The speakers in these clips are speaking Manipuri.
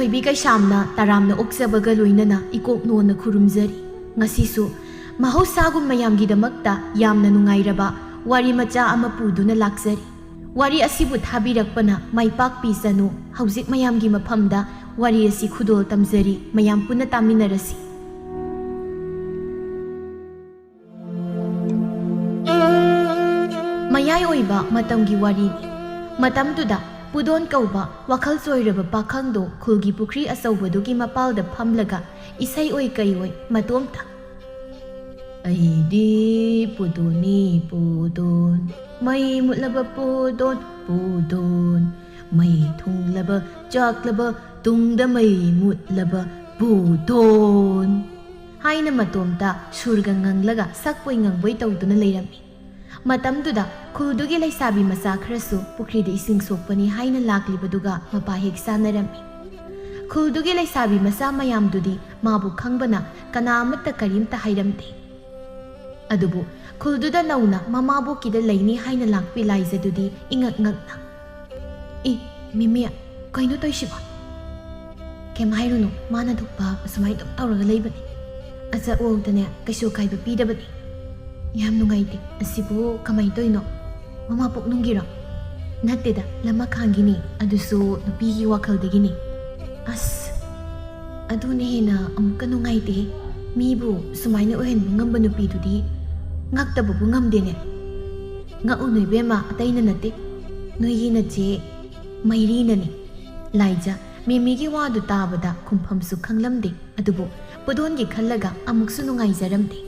ꯊꯣꯏꯕꯤ ꯀꯩꯁꯥꯝꯅ ꯇꯔꯥꯝꯅ ꯑꯣꯛꯆꯕꯒ ꯂꯣꯏꯅꯅ ꯏꯀꯣꯛ ꯅꯣꯟꯅ ꯈꯨꯔꯨꯝꯖꯔꯤ꯫ ꯉꯁꯤꯁꯨ ꯃꯍꯧꯁꯥꯒꯨꯝ ꯃꯌꯥꯝꯒꯤꯗꯃꯛꯇ ꯌꯥꯝꯅ ꯅꯨꯡꯉꯥꯏꯔꯕ ꯋꯥꯔꯤ ꯃꯆꯥ ꯑꯃ ꯄꯨꯗꯨꯅ ꯂꯥꯛꯆꯔꯤ꯫ ꯋꯥꯔꯤ ꯑꯁꯤꯕꯨ ꯊꯥꯕꯤꯔꯛꯄꯅ ꯃꯥꯏꯄꯥꯛꯄꯤꯁꯅꯨ꯫ ꯍꯧꯖꯤꯛ ꯃꯌꯥꯝꯒꯤ ꯃꯐꯝꯗ ꯋꯥꯔꯤ ꯑꯁꯤ ꯈꯨꯗꯣꯜ ꯇꯝꯖꯔꯤ꯫ ꯃꯌꯥꯝ ꯄꯨꯟꯅ ꯇꯥꯃꯤꯟꯅꯔꯁꯤ꯫ ꯃꯌꯥꯏ ꯑꯣꯏꯕ ꯃꯇꯝꯒꯤ ꯋꯥꯔꯤꯅꯤ꯫ ꯃꯇꯝꯗꯨꯗ ꯄꯨꯗꯣꯟ ꯀꯧꯕ ꯋꯥꯈꯜ ꯆꯣꯏꯔꯕ ꯄꯥꯈꯪꯗꯣ ꯈꯨꯜꯒꯤ ꯄꯨꯈ꯭ꯔꯤ ꯑꯆꯧꯕꯗꯨꯒꯤ ꯃꯄꯥꯜꯗ ꯐꯝꯂꯒ ꯏꯁꯩ ꯑꯣꯏ ꯀꯩ ꯑꯣꯏ ꯃꯇꯣꯝꯇ ꯑꯩꯗꯤ ꯄꯨꯗꯣꯟꯅꯤ ꯄꯨꯗꯣꯟ, ꯃꯩ ꯃꯨꯠꯂꯕ ꯄꯨꯗꯣꯟ ꯄꯨꯗꯣꯟ, ꯃꯩ ꯊꯨꯡꯂꯕ ꯆꯥꯛꯂꯕ ꯇꯨꯡꯗ ꯃꯩ ꯃꯨꯠꯂꯕ ꯄꯨꯗꯣꯟ ꯍꯥꯏꯅ ꯃꯇꯣꯝꯇ ꯁꯨꯔꯒ ꯉꯪꯂꯒ ꯁꯛꯄꯣꯏ ꯉꯪꯕꯣꯏ ꯇꯧꯗꯨꯅ ꯂꯩꯔꯝꯃꯤ꯫ ꯃꯇꯝꯗꯨꯗ ꯈꯨꯜꯗꯨꯒꯤ ꯂꯩꯁꯥꯕꯤ ꯃꯆꯥ ꯈꯔꯁꯨ ꯄꯨꯈ꯭ꯔꯤꯗ ꯏꯁꯤꯡ ꯁꯣꯛꯄꯅꯤ ꯍꯥꯏꯅ ꯂꯥꯛꯂꯤꯕꯗꯨꯒ ꯃꯄꯥ ꯍꯦꯛ ꯆꯥꯟꯅꯔꯝꯃꯤ꯫ ꯈꯨꯜꯗꯨꯒꯤ ꯂꯩꯁꯥꯕꯤ ꯃꯆꯥ ꯃꯌꯥꯝꯗꯨꯗꯤ ꯃꯥꯕꯨ ꯈꯪꯕꯅ ꯀꯅꯥ ꯑꯃꯠꯇ ꯀꯔꯤꯝꯇ ꯍꯥꯏꯔꯝꯗꯦ꯫ ꯑꯗꯨꯕꯨ ꯈꯨꯜꯗꯨꯗ ꯅꯧꯅ ꯃꯃꯥꯕꯣꯛꯀꯤꯗ ꯂꯩꯅꯤ ꯍꯥꯏꯅ ꯂꯥꯛꯄꯤ ꯂꯥꯏꯖꯗꯨꯗꯤ ꯏꯉꯛ ꯉꯛꯅ ꯃꯤꯃꯤ ꯀꯩꯅꯣ ꯇꯧꯏꯁꯤꯕꯣ? ꯀꯩꯝ ꯍꯥꯏꯔꯨꯅꯨ, ꯃꯥꯅ ꯊꯣꯛꯄ ꯑꯁꯨꯃꯥꯏꯅ ꯑꯗꯨꯝ ꯇꯧꯔꯒ ꯂꯩꯕꯅꯤ꯫ ꯑꯆ ꯑꯣꯛꯇꯅꯦ ꯀꯩꯁꯨ ꯑꯀꯥꯏꯕ ꯄꯤꯗꯕꯅꯤ꯫ ꯌꯥꯝ ꯅꯨꯡꯉꯥꯏꯇꯦ, ꯑꯁꯤꯕꯨ ꯀꯃꯥꯏꯅ ꯇꯧꯔꯤꯅꯣ? ꯃꯃꯥ ꯄꯣꯛꯅꯨꯡꯒꯤꯔꯣ? ꯅꯠꯇꯦꯗ, ꯂꯃꯈꯥꯡꯒꯤꯅꯤ, ꯑꯗꯨꯁꯨ ꯅꯨꯄꯤꯒꯤ ꯋꯥꯈꯜꯗꯒꯤꯅꯤ꯫ ꯑꯁ ꯑꯗꯨꯅ ꯍꯦꯟꯅ ꯑꯃꯨꯛꯀ ꯅꯨꯡꯉꯥꯏꯇꯦ꯫ ꯃꯤꯕꯨ ꯁꯨꯃꯥꯏꯅ ꯑꯣꯏꯍꯟꯕ ꯉꯝꯕ ꯅꯨꯄꯤꯗꯨꯗꯤ ꯉꯛꯇꯕꯕꯨ ꯉꯝꯗꯦꯅꯦ꯫ ꯉꯛꯎꯅꯨ ꯏꯕꯦꯝꯃ, ꯑꯇꯩꯅ ꯅꯠꯇꯦ, ꯅꯣꯏꯒꯤ ꯅꯆꯦ ꯃꯩꯔꯤꯅꯅꯤ꯫ ꯂꯥꯏꯖ ꯃꯦꯃꯤꯒꯤ ꯋꯥꯗꯨ ꯇꯥꯕꯗ ꯈꯨꯝꯐꯝꯁꯨ ꯈꯪꯂꯝꯗꯦ, ꯑꯗꯨꯕꯨ ꯄꯨꯗꯣꯟꯒꯤ ꯈꯜꯂꯒ ꯑꯃꯨꯛꯁꯨ ꯅꯨꯡꯉꯥꯏꯖꯔꯝꯗꯦ꯫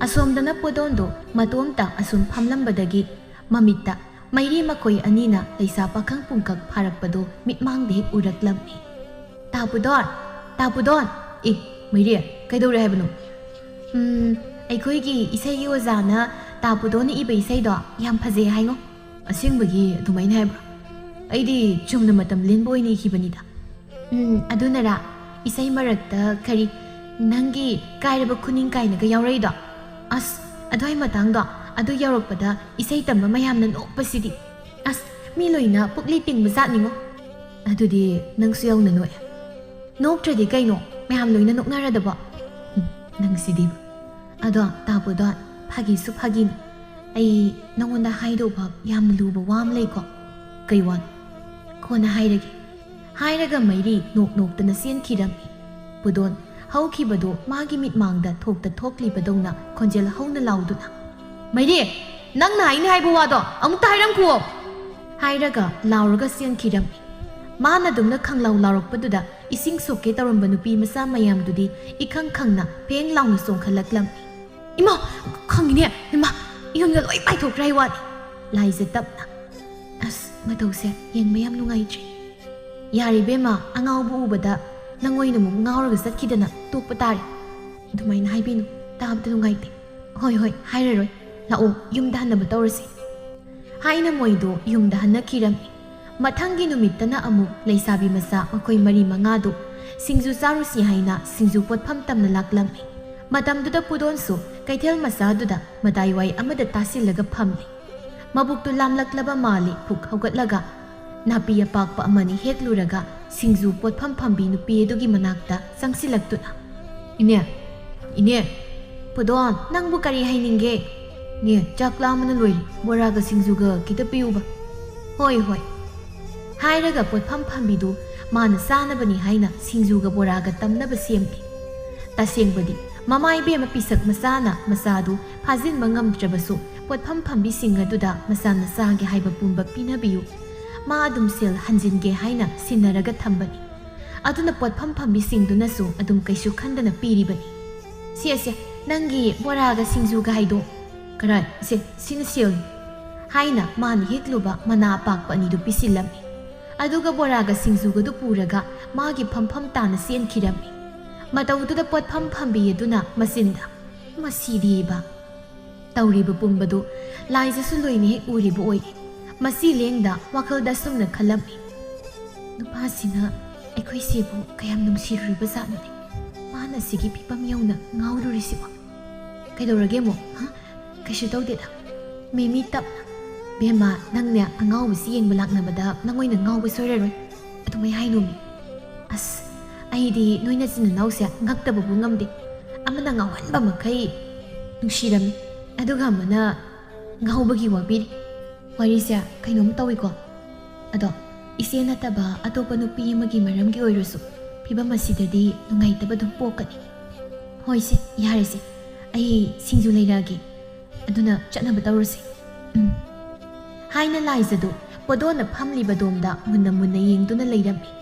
ꯑꯁꯣꯝꯗꯅ ꯄꯨꯗꯣꯟꯗꯣ ꯃꯇꯣꯝꯇ ꯑꯁꯨꯝ ꯐꯝꯂꯝꯕꯗꯒꯤ ꯃꯃꯤꯠꯇ ꯃꯩꯔꯤ ꯃꯈꯣꯏ ꯑꯅꯤꯅ ꯂꯩꯁꯥ ꯄꯥꯈꯪ ꯄꯨꯡꯀꯛ ꯐꯥꯔꯛꯄꯗꯣ ꯃꯤꯠꯃꯥꯡꯗ ꯍꯦꯛ ꯎꯔꯛꯂꯝꯃꯤ꯫ ꯇꯥ ꯄꯨꯗꯣꯟ, ꯇꯥ ꯄꯨꯗꯣꯟ! ꯃꯩꯔꯤ, ꯀꯩꯗꯧꯔꯦ ꯍꯥꯏꯕꯅꯣ? ꯑꯩꯈꯣꯏꯒꯤ ꯏꯁꯩꯒꯤ ꯑꯣꯖꯥꯅ ꯇꯥ ꯄꯨꯗꯣꯟꯅ ꯏꯕ ꯏꯁꯩꯗꯣ ꯌꯥꯝ ꯐꯖꯩ ꯍꯥꯏꯉꯣ꯫ ꯑꯁꯦꯡꯕꯒꯤ ꯑꯗꯨꯃꯥꯏꯅ ꯍꯥꯏꯕ꯭ꯔꯣ? ꯑꯩꯗꯤ ꯆꯨꯝꯅ ꯃꯇꯝ ꯂꯦꯟꯕ ꯑꯣꯏꯅ ꯏꯈꯤꯕꯅꯤꯗ꯫ ꯑꯗꯨꯅꯔꯥ ꯏꯁꯩ ꯃꯔꯛꯇ ꯀꯔꯤ ꯅꯪꯒꯤ ꯀꯥꯏꯔꯕ ꯈꯨꯅꯤꯡ ꯀꯥꯏꯅꯒ ꯌꯥꯎꯔꯛꯏꯗꯣ? ꯑꯁ ꯑꯗꯨꯋꯥꯏ ꯃꯇꯥꯡꯗꯣ ꯑꯗꯨ ꯌꯧꯔꯛꯄꯗ ꯏꯁꯩ ꯇꯝꯕ ꯃꯌꯥꯝꯅ ꯅꯣꯛꯄꯁꯤꯗꯤ ꯑꯁ ꯃꯤ ꯂꯣꯏꯅ ꯄꯨꯛꯂꯤ ꯇꯤꯡꯕ ꯖꯥꯠꯅꯤꯉꯣ꯫ ꯑꯗꯨꯗꯤ ꯅꯪꯁꯨ ꯌꯧꯅ ꯅꯣꯛꯑꯦ? ꯅꯣꯛꯇ꯭ꯔꯗꯤ ꯀꯩꯅꯣ, ꯃꯌꯥꯝ ꯂꯣꯏꯅ ꯅꯣꯛꯅꯔꯗꯕꯣ꯫ ꯅꯪꯁꯤꯗꯤ꯫ ꯑꯗꯣ ꯇꯥ ꯄꯨꯗꯣꯟ, ꯐꯥꯒꯤꯁꯨ ꯐꯥꯒꯤꯅꯤ, ꯑꯩ ꯅꯪꯉꯣꯟꯗ ꯍꯥꯏꯗꯧꯕ ꯌꯥꯝꯅ ꯂꯨꯕ ꯋꯥ ꯑꯃ ꯂꯩꯀꯣ꯫ ꯀꯩ ꯋꯥꯅꯣ? ꯀꯣꯟꯅ ꯍꯥꯏꯔꯒꯦ ꯍꯥꯏꯔꯒ ꯃꯩꯔꯤ ꯅꯣꯛ ꯅꯣꯛꯇꯅ ꯆꯦꯟꯈꯤꯔꯝꯃꯤ꯫ ꯄꯨꯗꯣꯟ ꯍꯧꯈꯤꯕꯗꯣ ꯃꯥꯒꯤ ꯃꯤꯠꯃꯥꯡꯗ ꯊꯣꯛꯇ ꯊꯣꯛꯂꯤꯕꯗꯧꯅ ꯈꯣꯟꯖꯦꯜ ꯍꯧꯅ ꯂꯥꯎꯗꯨꯅ ꯃꯩꯔꯤ, ꯅꯪꯅ ꯍꯥꯏꯅꯤ ꯍꯥꯏꯕ ꯋꯥꯗꯣ ꯑꯃꯨꯛꯇ ꯍꯥꯏꯔꯝꯈꯨꯋꯣ ꯍꯥꯏꯔꯒ ꯂꯥꯎꯔꯒ ꯆꯦꯟꯈꯤꯔꯝꯃꯤ꯫ ꯃꯥꯅ ꯑꯗꯨꯝꯅ ꯈꯪꯂꯥꯎ ꯂꯥꯎꯔꯛꯄꯗꯨꯗ ꯏꯁꯤꯡ ꯁꯣꯛꯀꯦ ꯇꯧꯔꯝꯕ ꯅꯨꯄꯤ ꯃꯆꯥ ꯃꯌꯥꯝꯗꯨꯗꯤ ꯏꯈꯪ ꯈꯪꯅ ꯐꯦꯡ ꯂꯥꯎꯅ ꯆꯣꯡꯈꯠꯂꯛꯂꯝꯃꯤ꯫ ꯏꯃꯥ, ꯈꯪꯉꯤꯅꯦ, ꯏꯃꯥ ꯏꯌꯨꯝꯒ ꯂꯣꯏ ꯄꯥꯏꯊꯣꯛꯈ꯭ꯔꯦ ꯍꯥꯏ ꯋꯥꯅꯤ꯫ ꯂꯥꯏꯖ ꯇꯞꯅ ꯑꯁ ꯃꯇꯧꯁꯦ ꯌꯦꯡꯕ ꯌꯥꯝ ꯅꯨꯡꯉꯥꯏꯇ꯭ꯔꯦ꯫ ꯌꯥꯔꯦ ꯏꯕꯦꯝꯃ, ꯑꯉꯥꯎꯕ ꯎꯕꯗ ꯅꯪ ꯑꯣꯏꯅ ꯑꯃꯨꯛ ꯉꯥꯎꯔꯒ ꯆꯠꯈꯤꯗꯅ ꯇꯣꯛꯄ ꯇꯥꯔꯦ꯫ ꯑꯗꯨꯃꯥꯏꯅ ꯍꯥꯏꯕꯤꯅꯨ, ꯇꯥꯕꯗ ꯅꯨꯡꯉꯥꯏꯇꯦ꯫ ꯍꯣꯏ ꯍꯥꯏꯔꯔꯣꯏ, ꯂꯥꯛꯑꯣ ꯌꯨꯝꯗ ꯍꯟꯅꯕ ꯇꯧꯔꯁꯤ ꯍꯥꯏꯅ ꯃꯣꯏꯗꯣ ꯌꯨꯝꯗ ꯍꯟꯅꯈꯤꯔꯝꯃꯤ꯫ ꯃꯊꯪꯒꯤ ꯅꯨꯃꯤꯠꯇꯅ ꯑꯃꯨꯛ ꯂꯩꯁꯥꯕꯤ ꯃꯆꯥ ꯃꯈꯣꯏ ꯃꯔꯤ ꯃꯉꯥꯗꯨ ꯁꯤꯡꯖꯨ ꯆꯥꯔꯨꯁꯤ ꯍꯥꯏꯅ ꯁꯤꯡꯖꯨ ꯄꯣꯠꯐꯝ ꯇꯝꯅ ꯂꯥꯛꯂꯝꯃꯤ꯫ ꯃꯇꯝꯗꯨꯗ ꯄꯨꯗꯣꯟꯁꯨ ꯀꯩꯊꯦꯜ ꯃꯆꯥꯗꯨꯗ ꯃꯇꯥꯏꯋꯥꯏ ꯑꯃꯗ ꯇꯥꯁꯤꯜꯂꯒ ꯐꯝꯂꯤ꯫ ꯃꯕꯨꯛꯇꯨ ꯂꯥꯝꯂꯛꯂꯕ ꯃꯥꯜꯂꯤ ꯄꯨꯛ ꯍꯧꯒꯠꯂꯒ ꯅꯥꯄꯤ ꯑꯄꯥꯛꯄ ꯑꯃꯅꯤ ꯍꯦꯛꯂꯨꯔꯒ ꯁꯤꯡꯖꯨ ꯄꯣꯠꯐꯝ ꯐꯝꯕꯤ ꯅꯨꯄꯤ ꯑꯗꯨꯒꯤ ꯃꯅꯥꯛꯇ ꯆꯪꯁꯤꯜꯂꯛꯇꯨꯅ ꯏꯅꯦ, ꯄꯨꯗꯣꯟ ꯅꯪꯕꯨ ꯀꯔꯤ ꯍꯥꯏꯅꯤꯡꯒꯦ? ꯅꯦ, ꯆꯥꯛ ꯂꯥꯝꯕꯅ ꯂꯣꯏꯔꯦ, ꯕꯣꯔꯥꯒ ꯁꯤꯡꯖꯨꯒ ꯈꯤꯇ ꯄꯤꯌꯨꯕ꯫ ꯍꯣꯏ ꯍꯥꯏꯔꯒ ꯄꯣꯠꯐꯝ ꯐꯝꯕꯤꯗꯨ ꯃꯥꯅ ꯆꯥꯅꯕꯅꯤ ꯍꯥꯏꯅ ꯁꯤꯡꯖꯨꯒ ꯕꯣꯔꯥꯒ ꯇꯝꯅꯕ ꯁꯦꯝꯂꯤ꯫ ꯇꯁꯦꯡꯕꯗꯤ ꯃꯃꯥ ꯏꯕꯦꯝꯃ ꯄꯤꯁꯛ ꯃꯆꯥꯅ ꯃꯆꯥꯗꯨ ꯐꯥꯖꯤꯟꯕ ꯉꯝꯗ꯭ꯔꯕꯁꯨ ꯄꯣꯠꯐꯝ ꯐꯝꯕꯤꯁꯤꯡ ꯑꯗꯨꯗ ꯃꯆꯥꯅ ꯆꯥꯒꯦ ꯍꯥꯏꯕ ꯄꯨꯝꯕ ꯄꯤꯅꯕꯤꯌꯨ, ꯃꯥ ꯑꯗꯨꯝ ꯁꯦꯜ ꯍꯟꯖꯤꯟꯒꯦ ꯍꯥꯏꯅ ꯁꯤꯟꯅꯔꯒ ꯊꯝꯕꯅꯤ꯫ ꯑꯗꯨꯅ ꯄꯣꯠꯐꯝ ꯐꯝꯕꯤꯁꯤꯡꯗꯨꯅꯁꯨ ꯑꯗꯨꯝ ꯀꯩꯁꯨ ꯈꯟꯗꯅ ꯄꯤꯔꯤꯕꯅꯤ꯫ ꯁꯦ ꯅꯪꯒꯤ ꯕꯣꯔꯥꯒ ꯁꯤꯡꯖꯨꯒ ꯍꯥꯏꯗꯣ ꯀꯔꯥꯏ, ꯁꯤꯅ ꯁꯦꯜꯅꯤ ꯍꯥꯏꯅ ꯃꯥꯅ ꯍꯦꯛꯂꯨꯕ ꯃꯅꯥ ꯑꯄꯥꯛꯄ ꯑꯅꯤꯗꯨ ꯄꯤꯁꯤꯜꯂꯝꯃꯤ꯫ ꯑꯗꯨꯒ ꯕꯣꯔꯥꯒ ꯁꯤꯡꯖꯨꯒꯗꯨ ꯄꯨꯔꯒ ꯃꯥꯒꯤ ꯐꯝꯐꯝ ꯇꯥꯅ ꯆꯦꯟꯈꯤꯔꯝꯃꯤ꯫ ꯃꯇꯧꯗꯨꯗ ꯄꯣꯠꯐꯝ ꯐꯝꯕꯤ ꯑꯗꯨꯅ ꯃꯆꯤꯟꯗ ꯃꯁꯤꯗꯤꯕ ꯇꯧꯔꯤꯕ ꯄꯨꯝꯕꯗꯨ ꯂꯥꯏꯖꯁꯨ ꯂꯣꯏꯅ ꯍꯦꯛ ꯎꯔꯤꯕ ꯑꯣꯏꯔꯤ꯫ ꯃꯁꯤ ꯂꯦꯡꯗ ꯋꯥꯈꯜꯗ ꯑꯁꯨꯝꯅ ꯈꯜꯂꯝꯃꯤ, ꯅꯨꯄꯥꯁꯤꯅ ꯑꯩꯈꯣꯏꯁꯤꯕꯨ ꯀꯌꯥꯝ ꯅꯨꯡꯁꯤꯔꯨꯔꯤꯕ ꯖꯥꯠꯅꯣꯅꯦ, ꯃꯥꯅ ꯁꯤꯒꯤ ꯐꯤꯕꯝ ꯌꯧꯅ ꯉꯥꯎꯔꯨꯔꯤꯁꯤꯕꯣ? ꯀꯩꯗꯧꯔꯒꯦ ꯑꯃꯨꯛ? ꯀꯩꯁꯨ ꯇꯧꯗꯦꯗ꯫ ꯃꯦꯃꯤ ꯇꯞꯅ ꯕꯦꯝꯃ, ꯅꯪꯅꯦ ꯑꯉꯥꯎꯕꯁꯤ ꯌꯦꯡꯕ ꯂꯥꯛꯅꯕꯗ ꯅꯪ ꯑꯣꯏꯅ ꯉꯥꯎꯕ ꯁꯣꯏꯔꯔꯣꯏ, ꯑꯗꯨꯃꯥꯏ ꯍꯥꯏꯅꯣꯃꯤ꯫ ꯑꯁ ꯑꯩꯗꯤ ꯅꯣꯏ ꯅꯆꯤꯟ ꯅꯅꯥꯎꯁꯦ ꯉꯛꯇꯕꯕꯨ ꯉꯝꯗꯦ ꯑꯃꯅ ꯉꯥꯎꯍꯟꯕ ꯃꯈꯩ ꯅꯨꯡꯁꯤꯔꯝꯃꯤ ꯑꯗꯨꯒ ꯑꯃꯅ ꯉꯥꯎꯕꯒꯤ ꯋꯥꯕꯤꯔꯤ ꯋꯥꯔꯤꯁꯦ ꯀꯩꯅꯣꯝ ꯇꯧꯏꯀꯣ ꯑꯗꯣ ꯏꯆꯦ ꯅꯠꯇꯕ ꯑꯇꯣꯞꯄ ꯅꯨꯄꯤ ꯑꯃꯒꯤ ꯃꯔꯝꯒꯤ ꯑꯣꯏꯔꯁꯨ ꯐꯤꯕꯝ ꯑꯁꯤꯗꯗꯤ ꯅꯨꯡꯉꯥꯏꯇꯕ ꯑꯗꯨꯝ ꯄꯣꯛꯀꯅꯤ ꯍꯣꯏꯁꯦ ꯌꯥꯔꯦꯁꯦ ꯑꯩ ꯁꯤꯡꯖꯨ ꯂꯩꯔꯛꯑꯒꯦ ꯑꯗꯨꯅ ꯆꯠꯅꯕ ꯇꯧꯔꯁꯤ ꯍꯥꯏꯅ ꯂꯥꯏꯖꯗꯨ ꯄꯣꯗꯣꯟꯅ ꯐꯝꯂꯤꯕꯗꯣꯝꯗ ꯃꯨꯟꯅ ꯃꯨꯟꯅ ꯌꯦꯡꯗꯨꯅ ꯂꯩꯔꯝꯃꯤ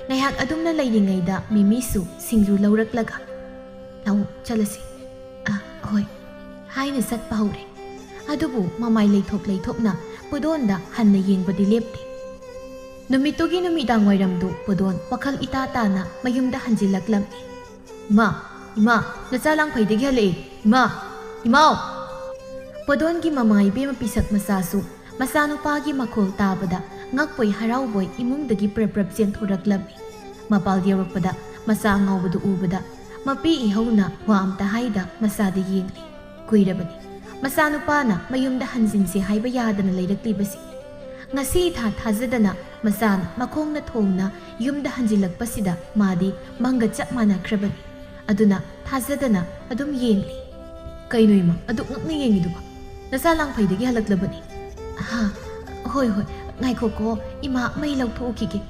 ꯉꯥꯏꯍꯥꯛ ꯑꯗꯨꯝꯅ ꯂꯩꯔꯤꯉꯩꯗ ꯃꯤꯃꯤꯁꯨ ꯁꯤꯡꯖꯨ ꯂꯧꯔꯛꯂꯒ ꯂꯥꯎ ꯆꯠꯂꯁꯤ ꯍꯣꯏ ꯍꯥꯏꯅ ꯆꯠꯄ ꯍꯧꯔꯦ ꯑꯗꯨꯕꯨ ꯃꯃꯥꯏ ꯂꯩꯊꯣꯛꯅ ꯄꯣꯗꯣꯟꯗ ꯍꯟꯅ ꯌꯦꯡꯕꯗꯤ ꯂꯦꯞꯇꯦ ꯅꯨꯃꯤꯠꯇꯨꯒꯤ ꯅꯨꯃꯤꯗꯥꯡ ꯋꯥꯏꯔꯝꯗꯨ ꯄꯣꯗꯣꯟ ꯋꯥꯈꯜ ꯏꯇꯥ ꯇꯥꯅ ꯃꯌꯨꯝꯗ ꯍꯟꯖꯤꯜꯂꯛꯂꯝꯃꯤ ꯏꯃꯥ ꯅꯆꯥ ꯂꯥꯡꯐꯩꯗꯒꯤ ꯍꯜꯂꯛꯏ ꯏꯃꯥꯎ ꯄꯣꯗꯣꯟꯒꯤ ꯃꯃꯥ ꯏꯕꯦꯝꯃ ꯄꯤꯁꯛ ꯃꯆꯥꯁꯨ ꯃꯆꯥꯅꯨꯄꯥꯒꯤ ꯃꯈꯣꯜ ꯇꯥꯕꯗ ꯉꯛꯄꯣꯏ ꯍꯔꯥꯎꯕꯣꯏ ꯏꯃꯨꯡꯗꯒꯤ ꯄ꯭ꯔꯞ ꯆꯦꯟꯊꯣꯔꯛꯂꯝꯃꯤ ꯃꯄꯥꯜ ꯌꯧꯔꯛꯄꯗ ꯃꯆꯥ ꯑꯉꯥꯎꯕꯗꯨ ꯎꯕꯗ ꯃꯄꯤ ꯏꯍꯧꯅ ꯋꯥ ꯑꯝꯇ ꯍꯥꯏꯗ ꯃꯆꯥꯗ ꯌꯦꯡꯂꯤ ꯀꯨꯏꯔꯕꯅꯤ ꯃꯆꯥꯅꯨꯄꯥꯅ ꯃꯌꯨꯝꯗ ꯍꯟꯖꯤꯟꯁꯦ ꯍꯥꯏꯕ ꯌꯥꯗꯅ ꯂꯩꯔꯛꯂꯤꯕꯁꯤ ꯉꯁꯤ ꯊꯥꯖꯗꯅ ꯃꯆꯥꯅ ꯃꯈꯣꯡꯅ ꯊꯣꯡꯅ ꯌꯨꯝꯗ ꯍꯟꯖꯤꯜꯂꯛꯄꯁꯤꯗ ꯃꯥꯗꯤ ꯃꯪꯒ ꯆꯞ ꯃꯥꯟꯅꯈ꯭ꯔꯕꯅꯤ ꯑꯗꯨꯅ ꯊꯥꯖꯗꯅ ꯑꯗꯨꯝ ꯌꯦꯡꯂꯤ ꯀꯩꯅꯣ ꯏꯃꯥ ꯑꯗꯨꯛ ꯉꯛꯅ ꯌꯦꯡꯉꯤꯗꯨꯕ ꯅꯆꯥ ꯂꯥꯡꯐꯩꯗꯒꯤ ꯍꯜꯂꯛꯂꯕꯅꯤ ꯍꯣꯏ ꯉꯥꯏꯈꯣꯀꯣ ꯏꯃꯥ ꯃꯩ ꯂꯧꯊꯣꯛꯈꯤꯒꯦ